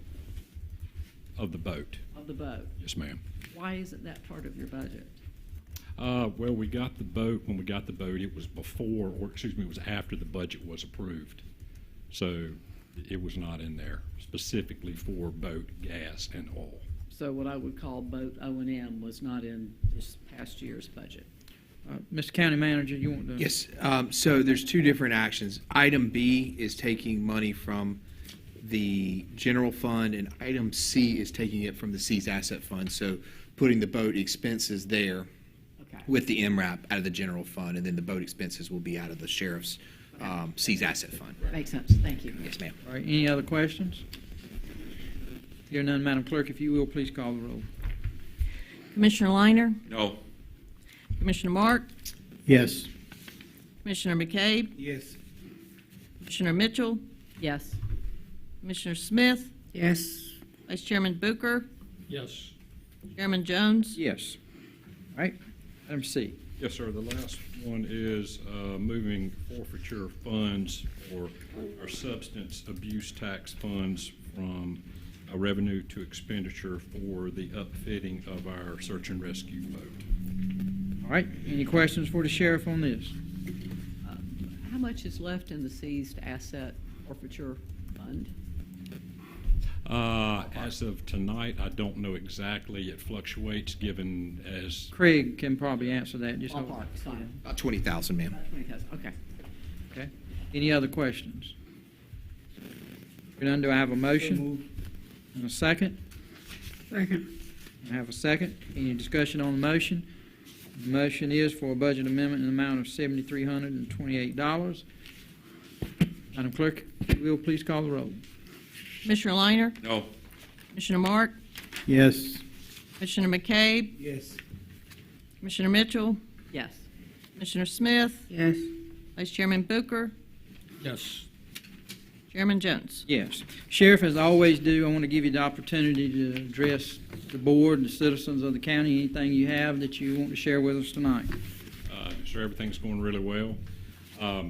Of the boat. of the boat. Yes, ma'am. Why isn't that part of your budget? Well, we got the boat, when we got the boat, it was before, or excuse me, it was after the budget was approved. So it was not in there specifically for boat, gas, and oil. So what I would call boat O&M was not in this past year's budget. Mr. County Manager, you want to? Yes, so there's 2 different actions. Item B is taking money from the general fund, and item C is taking it from the C's asset fund. So putting the boat expenses there with the MRAP out of the general fund, and then the boat expenses will be out of the sheriff's C's asset fund. Makes sense. Thank you. Yes, ma'am. All right, any other questions? Hearing none, Madam Clerk, if you will, please call the roll. Commissioner Liner? No. Commissioner Mark? Yes. Commissioner McCabe? Yes. Commissioner Mitchell? Yes. Commissioner Smith? Yes. Vice Chairman Booker? Yes. Chairman Jones? Yes. All right, item C. Yes, sir. The last one is moving forfeiture funds or our substance abuse tax funds from revenue to expenditure for the upfitting of our search and rescue boat. All right, any questions for the sheriff on this? How much is left in the seized asset forfeiture fund? As of tonight, I don't know exactly. It fluctuates given as... Craig can probably answer that. Just hold- Ballpark, fine. About 20,000, ma'am. About 20,000, okay. Okay. Any other questions? Hearing none, do I have a motion? And a second? Second. I have a second. Any discussion on the motion? The motion is for a budget amendment in the amount of $7,328. Madam Clerk, if you will, please call the roll. Commissioner Liner? No. Commissioner Mark? Yes. Commissioner McCabe? Yes. Commissioner Mitchell? Yes. Commissioner Smith? Yes. Vice Chairman Booker? Yes. Chairman Jones? Yes. Sheriff, as I always do, I want to give you the opportunity to address the board, the citizens of the county, anything you have that you want to share with us tonight. Sure, everything's going really well. I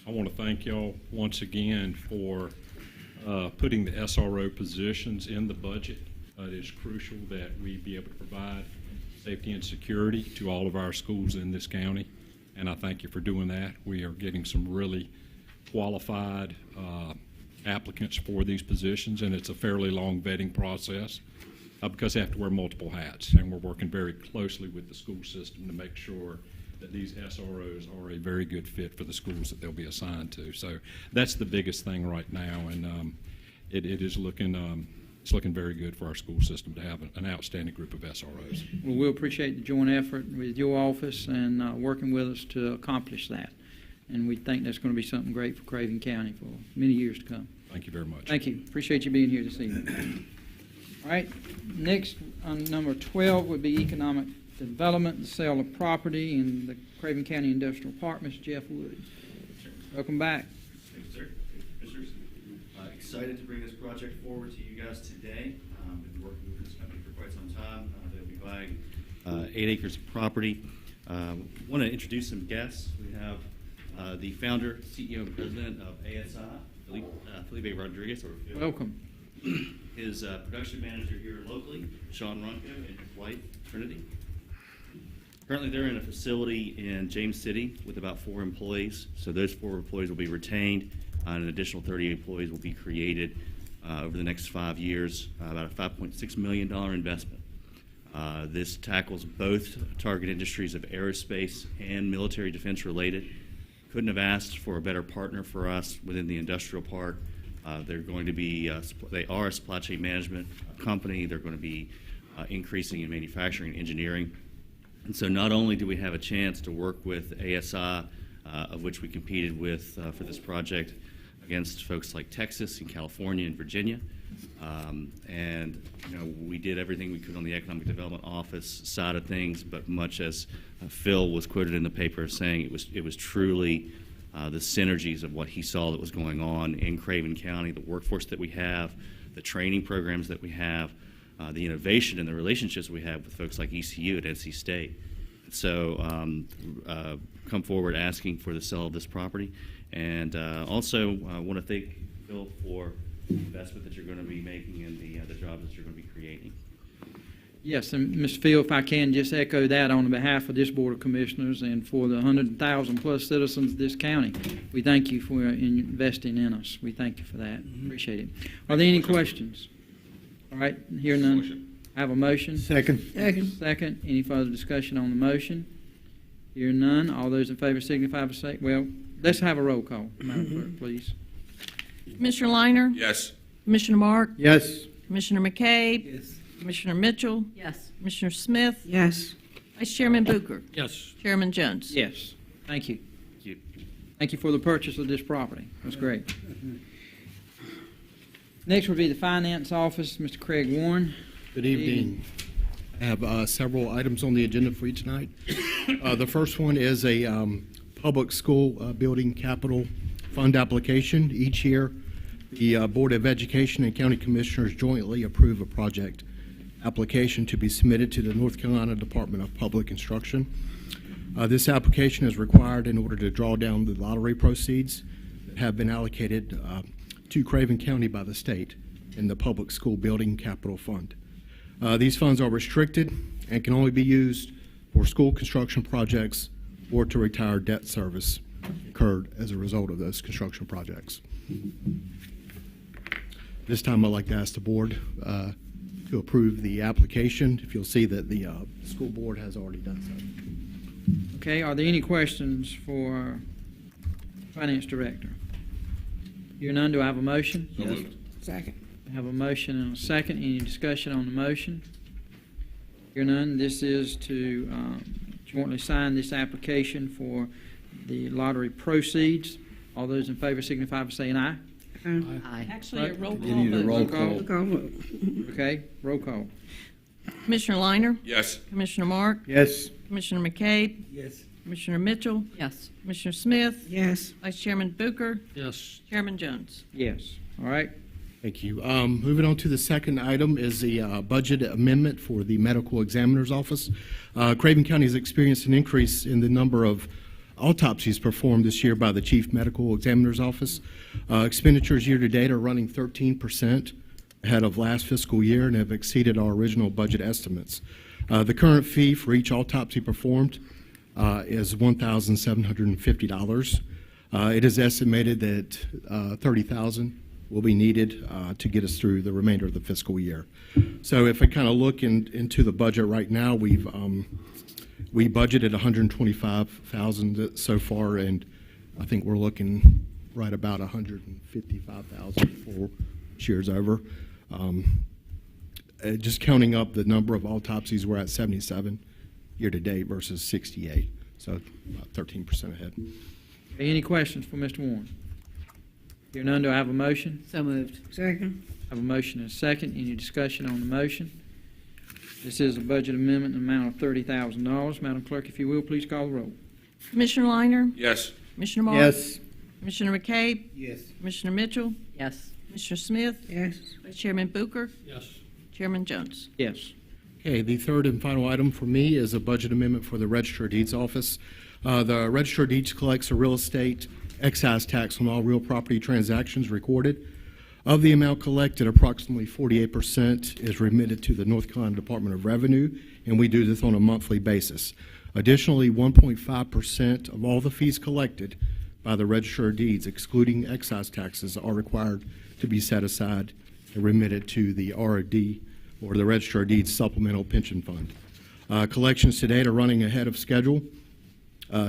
want to thank y'all once again for putting the SRO positions in the budget. It is crucial that we be able to provide safety and security to all of our schools in this county, and I thank you for doing that. We are getting some really qualified applicants for these positions, and it's a fairly long vetting process because they have to wear multiple hats, and we're working very closely with the school system to make sure that these SROs are a very good fit for the schools that they'll be assigned to. So that's the biggest thing right now, and it is looking it's looking very good for our school system to have an outstanding group of SROs. Well, we appreciate the joint effort with your office and working with us to accomplish that. And we think that's going to be something great for Craven County for many years to come. Thank you very much. Thank you. Appreciate you being here this evening. All right, next on number 12 would be economic development, the sale of property in the Craven County Industrial Park. Mr. Jeff Wood. Welcome back. Thank you, sir. Commissioners, excited to bring this project forward to you guys today. Been working with this company for quite some time. They'll be buying 8 acres of property. Want to introduce some guests. We have the founder, CEO, and president of ASI, Felipe Rodriguez. Welcome. His production manager here locally, Sean Ronco, and his wife, Trinity. Currently, they're in a facility in James City with about 4 employees. So those 4 employees will be retained, and an additional 30 employees will be created over the next 5 years, about a $5.6 million investment. This tackles both target industries of aerospace and military defense related. Couldn't have asked for a better partner for us within the industrial park. They're going to be, they are a supply chain management company. They're going to be increasing in manufacturing and engineering. And so not only do we have a chance to work with ASI, of which we competed with for this project against folks like Texas and California and Virginia. And you know, we did everything we could on the Economic Development Office side of things, but much as Phil was quoted in the paper saying it was truly the synergies of what he saw that was going on in Craven County, the workforce that we have, the training programs that we have, the innovation and the relationships we have with folks like ECU at NC State. So come forward asking for the sale of this property. And also want to thank Phil for the investment that you're going to be making and the jobs that you're going to be creating. Yes, and Mr. Phil, if I can just echo that on behalf of this Board of Commissioners and for the 100,000 plus citizens of this county, we thank you for investing in us. We thank you for that. Appreciate it. Are there any questions? All right, hear none. I have a motion. Second. Second. Any further discussion on the motion? Hear none. All those in favor signify by saying, well, let's have a roll call, Madam Clerk, please. Commissioner Liner? Yes. Commissioner Mark? Yes. Commissioner McCabe? Yes. Commissioner Mitchell? Yes. Commissioner Smith? Yes. Vice Chairman Booker? Yes. Chairman Jones? Yes. Thank you. Thank you. Thank you for the purchase of this property. That's great. Next would be the Finance Office, Mr. Craig Warren. Good evening. I have several items on the agenda for you tonight. The first one is a public school building capital fund application. Each year, the Board of Education and County Commissioners jointly approve a project application to be submitted to the North Carolina Department of Public Instruction. This application is required in order to draw down the lottery proceeds that have been allocated to Craven County by the state in the Public School Building Capital Fund. These funds are restricted and can only be used for school construction projects or to retire debt service incurred as a result of those construction projects. This time I'd like to ask the board to approve the application. If you'll see that the school board has already done so. Okay, are there any questions for Finance Director? Hear none, do I have a motion? So moved. Second. I have a motion and a second. Any discussion on the motion? Hear none. This is to jointly sign this application for the lottery proceeds. All those in favor signify by saying aye. Aye. Actually, a roll call You need a vote. roll call. Call vote. Okay, roll call. Commissioner Liner? Yes. Commissioner Mark? Yes. Commissioner McCabe? Yes. Commissioner Mitchell? Yes. Commissioner Smith? Yes. Vice Chairman Booker? Yes. Chairman Jones? Yes. All right. Thank you. Moving on to the second item is the budget amendment for the Medical Examiner's Office. Craven County has experienced an increase in the number of autopsies performed this year by the Chief Medical Examiner's Office. Expenditures year to date are running 13% ahead of last fiscal year and have exceeded our original budget estimates. The current fee for each autopsy performed is $1,750. It is estimated that $30,000 will be needed to get us through the remainder of the fiscal year. So if I kind of look into the budget right now, we budgeted $125,000 so far, and I think we're looking right about $155,000 for years over. Just counting up the number of autopsies, we're at 77 year to date versus 68, so about 13% ahead. Okay, any questions for Mr. Warren? Here none, do I have a motion? So moved. Second. I have a motion and a second. Any discussion on the motion? This is a budget amendment in the amount of $30,000. Madam Clerk, if you will, please call the roll. Commissioner Liner? Yes. Commissioner Mark? Yes. Commissioner McCabe? Yes. Commissioner Mitchell? Yes. Commissioner Smith? Yes. Vice Chairman Booker? Yes. Chairman Jones? Yes. Okay, the third and final item for me is a budget amendment for the Register of Deeds Office. The Register of Deeds collects a real estate excise tax on all real property transactions recorded. Of the amount collected, approximately 48% is remitted to the North Carolina Department of Revenue, and we do this on a monthly basis. Additionally, 1.5% of all the fees collected by the Register of Deeds, excluding excise taxes, are required to be set aside and remitted to the ROD, or the Register of Deeds Supplemental Pension Fund. Collections to date are running ahead of schedule,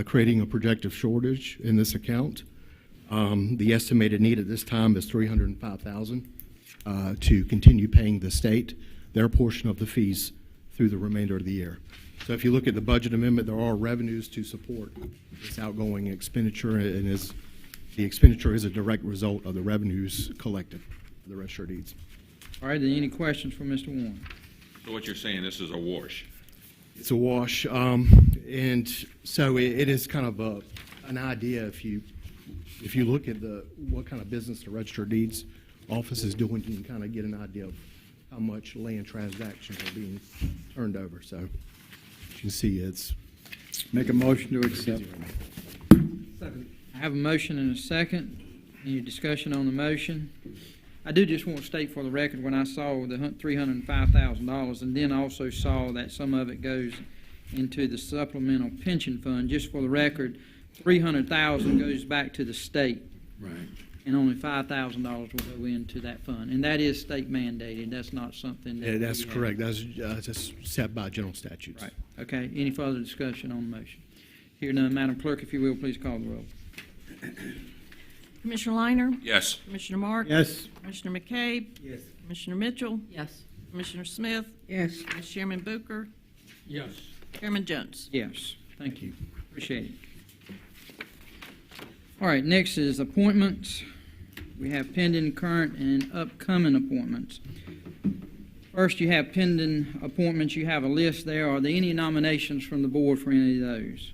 creating a projected shortage in this account. The estimated need at this time is $305,000 to continue paying the state their portion of the fees through the remainder of the year. So if you look at the budget amendment, there are revenues to support this outgoing expenditure, and the expenditure is a direct result of the revenues collected for the Register of Deeds. All right, then any questions for Mr. Warren? So what you're saying, this is a wash? It's a wash, and so it is kind of an idea. If you look at what kind of business the Register of Deeds office is doing, you can kind of get an idea of how much land transactions are being turned over. So as you can see, it's Make a motion to accept. Second. I have a motion and a second. Any discussion on the motion? I do just want to state for the record, when I saw the $305,000 and then also saw that some of it goes into the supplemental pension fund, just for the record, $300,000 goes back to the state. Right. And only $5,000 will go into that fund. And that is state mandated. That's not something that. Yeah, that's we have. correct. That's just set by general statutes. Right. Okay. Any further discussion on the motion? Here none. Madam Clerk, if you will, please call the roll. Commissioner Liner? Yes. Commissioner Mark? Yes. Commissioner McCabe? Yes. Commissioner Mitchell? Yes. Commissioner Smith? Yes. Vice Chairman Booker? Yes. Chairman Jones? Yes. Thank you. Appreciate it. All right. Next is appointments. We have pending, current, and upcoming appointments. First, you have pending appointments. You have a list there. Are there any nominations from the board for any of those?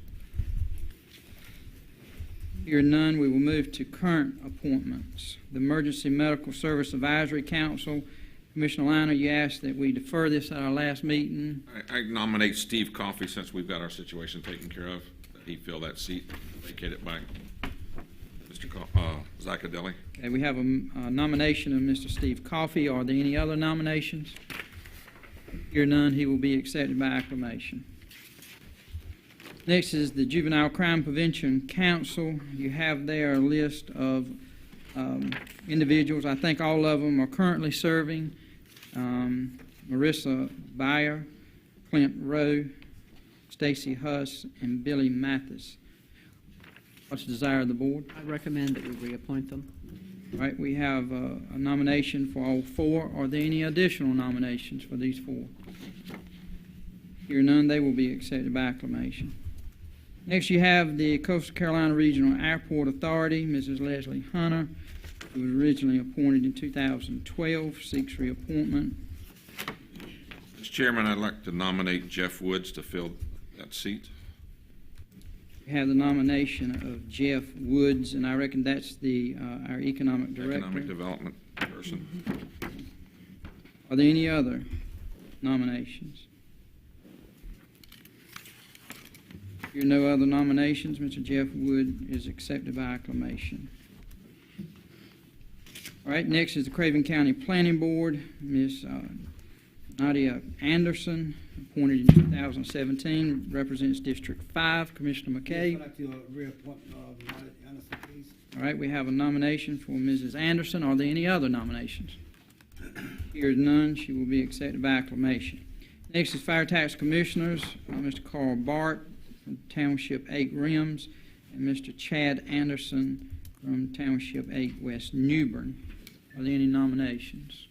Here none, we will move to current appointments. The Emergency Medical Service Advisory Council. Commissioner Liner, you asked that we defer this at our last meeting. I nominate Steve Coffey, since we've got our situation taken care of, that he fill that seat vacated by Mr. Zaccadelli. Okay, we have a nomination of Mr. Steve Coffey. Are there any other nominations? Here none, he will be accepted by acclamation. Next is the Juvenile Crime Prevention Council. You have there a list of individuals. I think all of them are currently serving. Marissa Byer, Clint Rowe, Stacy Huss, and Billy Mathis. What's the desire of the board? I recommend that we reappoint them. All right, we have a nomination for all four. Are there any additional nominations for these four? Here none, they will be accepted by acclamation. Next, you have the Coastal Carolina Regional Airport Authority. Mrs. Leslie Hunter, who was originally appointed in 2012, seeks reappointment. Mr. Chairman, I'd like to nominate Jeff Woods to fill that seat. We have the nomination of Jeff Woods, and I reckon that's the our economic director. Economic Development person. Are there any other nominations? If there are no other nominations, Mr. Jeff Wood is accepted by acclamation. All right, next is the Craven County Planning Board. Ms. Nadia Anderson, appointed in 2017, represents District 5. Commissioner McKay. I'd like to reappoint Anderson, please. All right, we have a nomination for Mrs. Anderson. Are there any other nominations? Here is none. She will be accepted by acclamation. Next is Fire Tax Commissioners, Mr. Carl Bart from Township 8 Rims, and Mr. Chad Anderson from Township 8 West Newbern. Are there any nominations?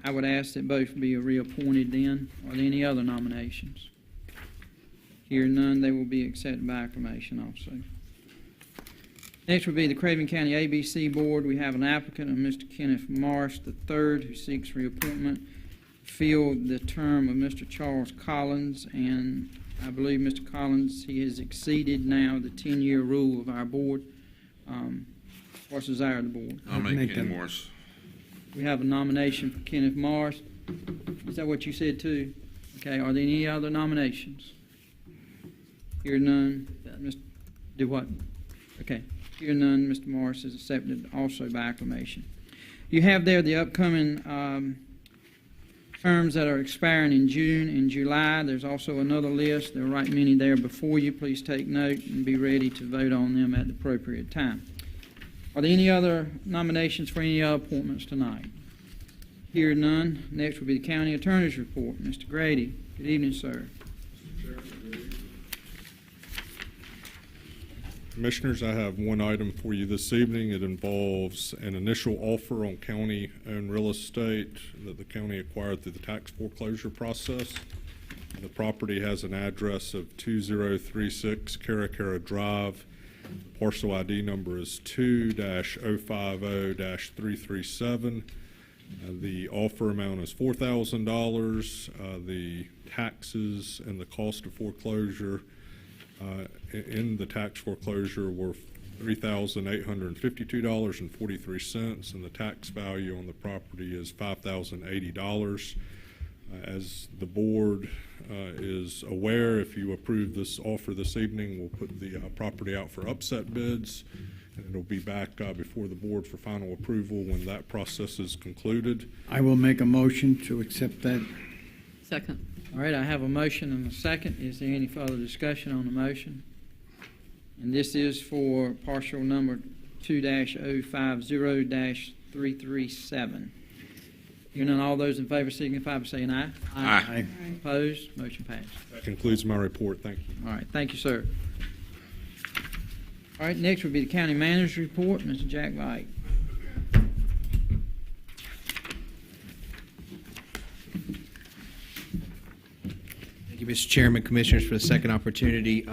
I would ask that both be reappointed then. Are there any other nominations? Hearing none, they will be accepted by acclamation also. Next will be the Craven County ABC Board. We have an applicant, Mr. Kenneth Morris III, who seeks reappointment to fill the term of Mr. Charles Collins, and I believe Mr. Collins, he has exceeded now the 10-year rule of our board. What's the desire of the board? I'll make Ken Morris. We have a nomination for Kenneth Morris. Is that what you said too? Okay, are there any other nominations? Hear none. Do what? Okay. Hear none. Mr. Morris is accepted also by acclamation. You have there the upcoming terms that are expiring in June and July. There's also another list. There are right many there before you. Please take note and be ready to vote on them at the appropriate time. Are there any other nominations for any other appointments tonight? Hear none. Next will be the County Attorney's Report. Mr. Grady. Good evening, sir. Commissioners, I have one item for you this evening. It involves an initial offer on county-owned real estate that the county acquired through the tax foreclosure process. The property has an address of 2036 Karazhak Drive. Parcel ID number is 2-050-337. The offer amount is $4,000. The taxes and the cost of foreclosure in the tax foreclosure were $3,852.43, and the tax value on the property is $5,080. As the board is aware, if you approve this offer this evening, we'll put the property out for upset bids, and it'll be back before the board for final approval when that process is concluded. I will make a motion to accept that. Second. All right, I have a motion and a second. Is there any further discussion on the motion? And this is for parcel number 2-050-337. Hearing none, all those in favor signify by saying aye. Aye. Opposed? Motion passed. That concludes my report. Thank you. All right, thank you, sir. All right, next will be the County Manager's Report. Mr. Jack White. Thank you, Mr. Chairman, Commissioners, for the second opportunity.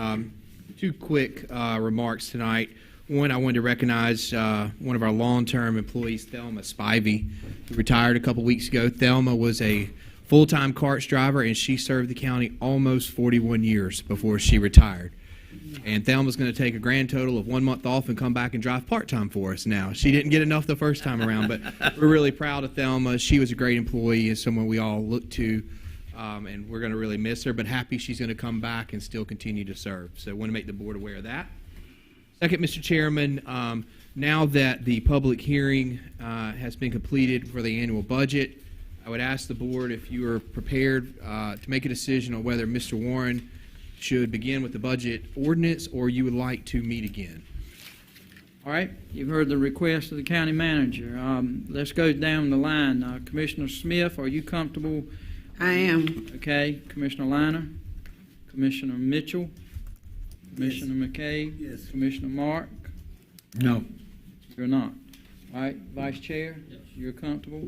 Two quick remarks tonight. One, I wanted to recognize one of our long-term employees, Thelma Spivey, who retired a couple weeks ago. Thelma was a full-time carts driver, and she served the county almost 41 years before she retired. And Thelma's going to take a grand total of 1 month off and come back and drive part-time for us now. She didn't get enough the first time around, but we're really proud of Thelma. She was a great employee and someone we all look to. And we're going to really miss her, but happy she's going to come back and still continue to serve. So I want to make the board aware of that. Second, Mr. Chairman, now that the public hearing has been completed for the annual budget, I would ask the board if you are prepared to make a decision on whether Mr. Warren should begin with the budget ordinance or you would like to meet again. All right, you've heard the request of the county manager. Let's go down the line. Commissioner Smith, are you comfortable? I am. Okay. Commissioner Liner? Commissioner Mitchell? Commissioner McKay? Yes. Commissioner Mark? No. You're not. All right, Vice Chair? Yes. You're comfortable?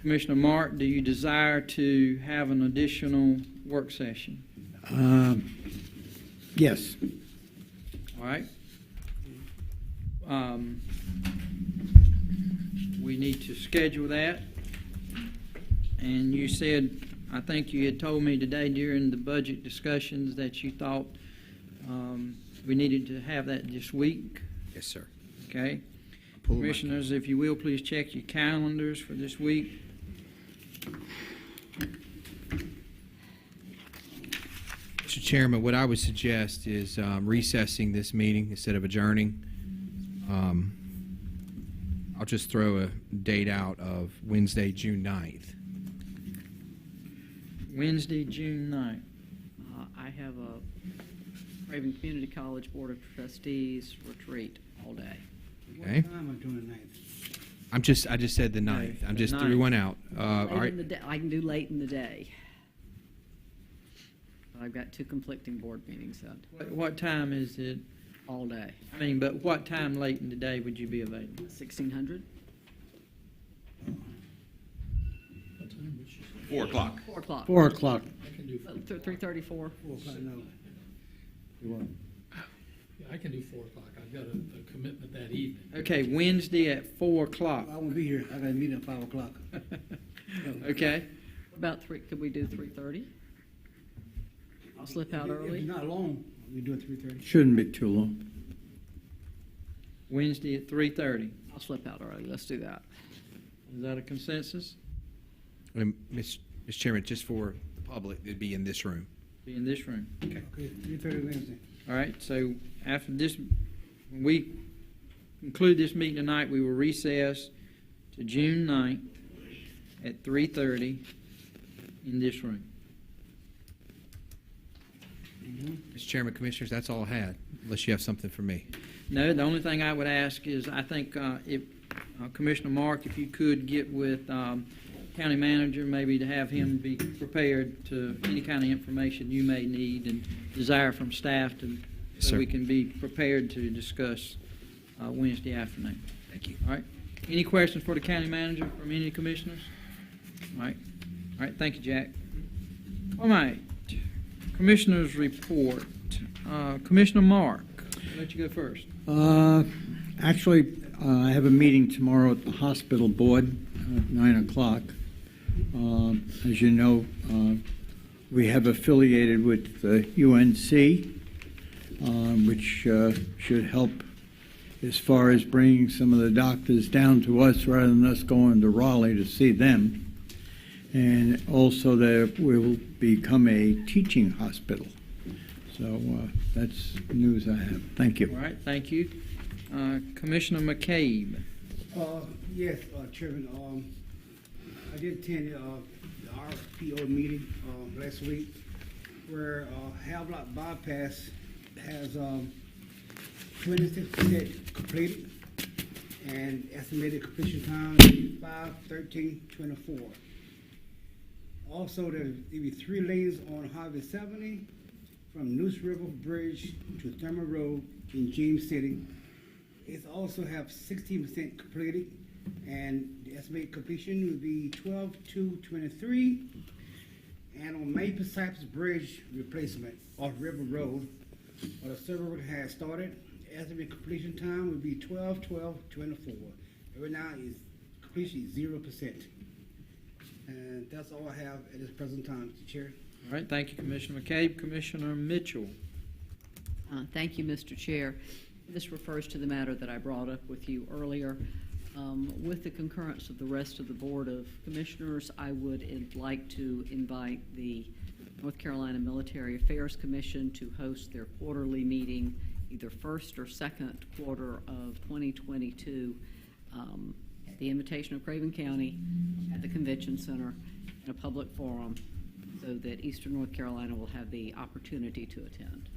Commissioner Mark, do you desire to have an additional work session? Yes. All right. We need to schedule that. And you said, I think you had told me today during the budget discussions that you thought we needed to have that this week. Yes, sir. Okay. Commissioners, if you will, please check your calendars for this week. Mr. Chairman, what I would suggest is recessing this meeting instead of adjourning. I'll just throw a date out of Wednesday, June 9th. Wednesday, June 9th. I have a Craven Community College Board of Trustees retreat all day. Okay. What time are we doing tonight? I just said the 9th. I'm just threw one out. All right. I can do late in the day. I've got two conflicting board meetings. What time is it? All day. I mean, but what time late in the day would you be available? 1600. What time would she say? 4 o'clock. 4 o'clock. 4 o'clock. 3:34. 4 o'clock, no. Yeah, I can do 4 o'clock. I've got a commitment that evening. Okay, Wednesday at 4 o'clock. I won't be here. I got a meeting at 5 o'clock. Okay. About 3, could we do 3:30? I'll slip out If early. it's not long, we do it 3:30. Shouldn't be too long. Wednesday at 3:30. I'll slip out early. Let's do that. Is that a consensus? Mr. Chairman, just for the public, it'd be in this room. Be in this room. Okay. Okay, 3:30 Wednesday. All right, so after this, when we conclude this meeting tonight, we will recess to June 9th at 3:30 in this room. Mr. Chairman, Commissioners, that's all I had, unless you have something for me. No, the only thing I would ask is, I think if Commissioner Mark, if you could get with County Manager, maybe to have him be prepared to any kind of information you may need and desire from staff to, so sir. we can be prepared to discuss Wednesday afternoon. Thank you. All right. Any questions for the County Manager from any commissioners? All right. All right. Thank you, Jack. All right. Commissioners report. Commissioner Mark, I'll let you go first. Actually, I have a meeting tomorrow at the hospital board at 9 o'clock. As you know, we have affiliated with the UNC, which should help as far as bringing some of the doctors down to us rather than us going to Raleigh to see them. And also that we will become a teaching hospital. So that's news I have. Thank you. All right. Thank you. Commissioner McCabe. Yes, Chairman. I did attend the RPO meeting last week where Havelock Bypass has 26% completed and estimated completion time is 5/13/24. Also, there'll be 3 lanes on Highway 70 from Neuse River Bridge to Thelma Road in James City. It also have 16% completed, and the estimated completion will be 12/2/23. And on Maple Cypress Bridge replacement off River Road, the server has started. Estimated completion time will be 12/12/24. Right now, completion is 0%. And that's all I have at this present time, Mr. Chair. All right. Thank you, Commissioner McCabe. Commissioner Mitchell. Thank you, Mr. Chair. This refers to the matter that I brought up with you earlier. With the concurrence of the rest of the Board of Commissioners, I would like to invite the North Carolina Military Affairs Commission to host their quarterly meeting either first or second quarter of 2022 at the invitation of Craven County at the Convention Center in a public forum so that Eastern North Carolina will have the opportunity to attend.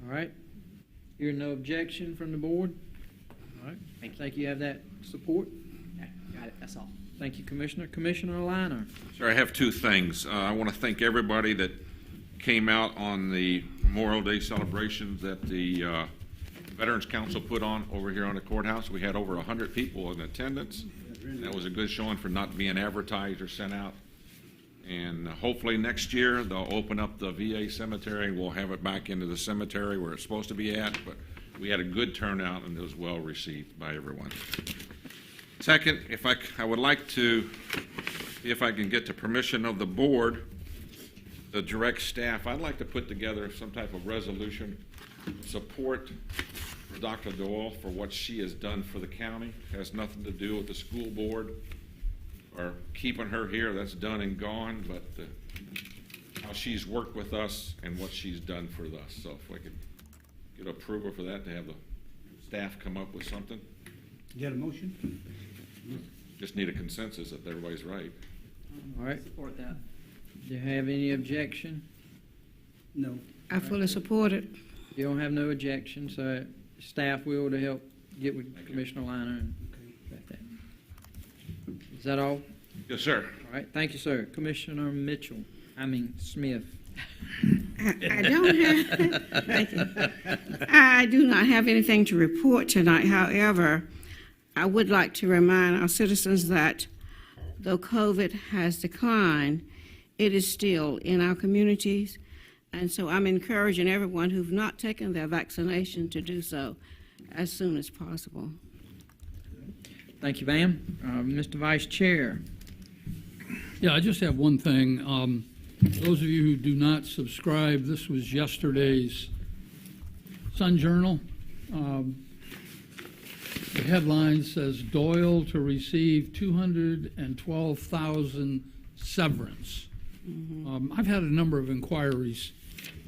All right. Hearing no objection from the board. All right. Thank you. Have that support. Okay, got it. That's all. Thank you, Commissioner. Commissioner Liner. Sir, I have 2 things. I want to thank everybody that came out on the Memorial Day celebrations that the Veterans Council put on over here on the courthouse. We had over 100 people in attendance. That was a good showing for not being advertised or sent out. And hopefully next year they'll open up the VA cemetery. We'll have it back into the cemetery where it's supposed to be at. But we had a good turnout and it was well received by everyone. Second, I would like to, if I can get the permission of the board, the direct staff, I'd like to put together some type of resolution support for Dr. Doyle for what she has done for the county. It has nothing to do with the school board or keeping her here. That's done and gone, but how she's worked with us and what she's done for us. So if we could get approval for that, to have the staff come up with something. You got a motion? Just need a consensus that everybody's right. All right. Support that. Do you have any objection? No. I fully support it. You don't have no objection, so staff will to help get with Commissioner Liner and about that. Is that all? Yes, sir. All right. Thank you, sir. Commissioner Smith. I don't have, thank you. I do not have anything to report tonight. However, I would like to remind our citizens that though COVID has declined, it is still in our communities. And so I'm encouraging everyone who've not taken their vaccination to do so as soon as possible. Thank you, ma'am. Mr. Vice Chair. Yeah, I just have one thing. Those of you who do not subscribe, this was yesterday's Sun Journal. The headline says, Doyle to receive $212,000 severance. I've had a number of inquiries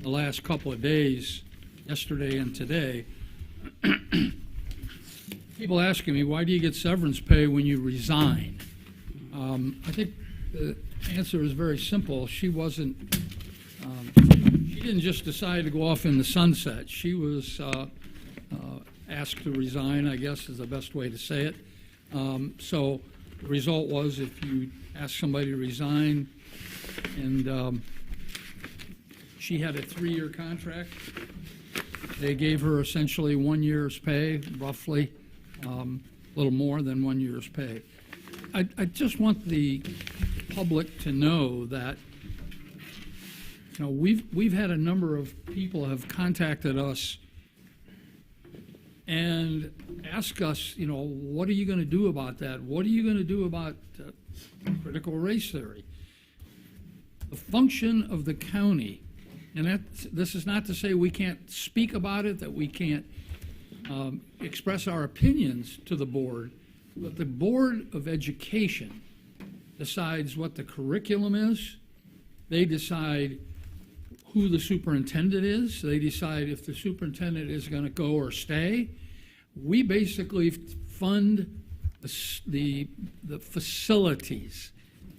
the last couple of days, yesterday and today. People asking me, why do you get severance pay when you resign? I think the answer is very simple. She didn't just decide to go off in the sunset. She was asked to resign, I guess is the best way to say it. So the result was, if you ask somebody to resign and she had a 3-year contract, they gave her essentially 1 year's pay, roughly, a little more than 1 year's pay. I just want the public to know that, you know, we've had a number of people have contacted us and ask us, you know, what are you going to do about that? What are you going to do about critical race theory? The function of the county, and this is not to say we can't speak about it, that we can't express our opinions to the board, but the Board of Education decides what the curriculum is. They decide who the superintendent is. They decide if the superintendent is going to go or stay. We basically fund the facilities.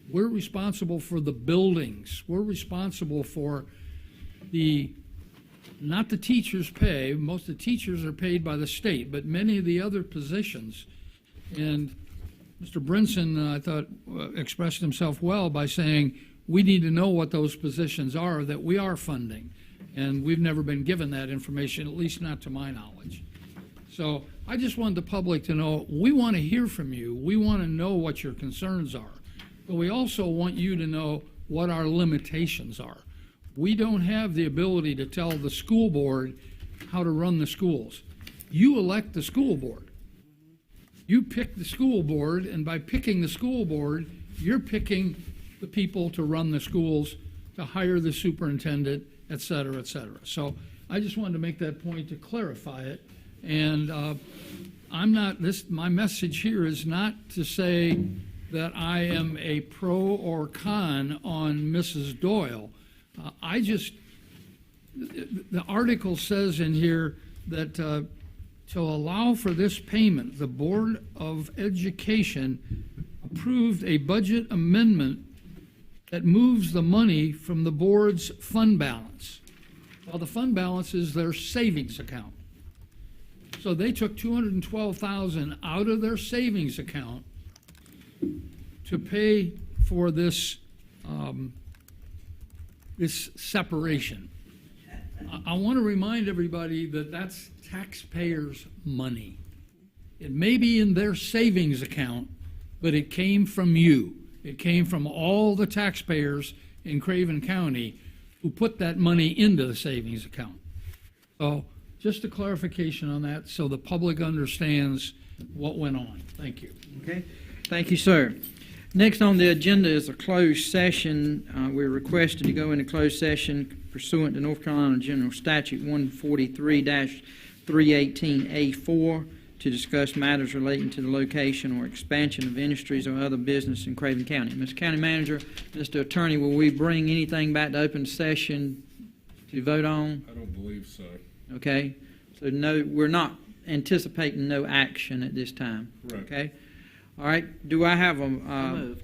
We're responsible for the buildings. We're responsible for not the teachers' pay. Most of the teachers are paid by the state, but many of the other positions. And Mr. Brinson, I thought, expressed himself well by saying, we need to know what those positions are that we are funding. And we've never been given that information, at least not to my knowledge. So I just want the public to know, we want to hear from you. We want to know what your concerns are. But we also want you to know what our limitations are. We don't have the ability to tell the school board how to run the schools. You elect the school board. You pick the school board, and by picking the school board, you're picking the people to run the schools, to hire the superintendent, et cetera, et cetera. So I just wanted to make that point to clarify it. And my message here is not to say that I am a pro or con on Mrs. Doyle. The article says in here that to allow for this payment, the Board of Education approved a budget amendment that moves the money from the board's fund balance. Well, the fund balance is their savings account. So they took $212,000 out of their savings account to pay for this this separation. I want to remind everybody that that's taxpayers' money. It may be in their savings account, but it came from you. It came from all the taxpayers in Craven County who put that money into the savings account. So just a clarification on that so the public understands what went on. Thank you. Okay. Thank you, sir. Next on the agenda is a closed session. We're requested to go into closed session pursuant to North Carolina General Statute 143-318A4 to discuss matters relating to the location or expansion of industries or other business in Craven County. Mr. County Manager, Mr. Attorney, will we bring anything back to open session to vote on? I don't believe so. Okay. So no, we're not anticipating no action at this time. Correct. Okay. All right. Do I have a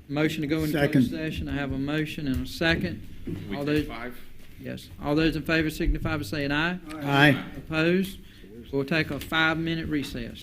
motion to go into closed session? I have a motion and a second. We All take those, 5? yes. All those in favor signify by saying aye. Aye. Opposed? We'll take a 5-minute recess.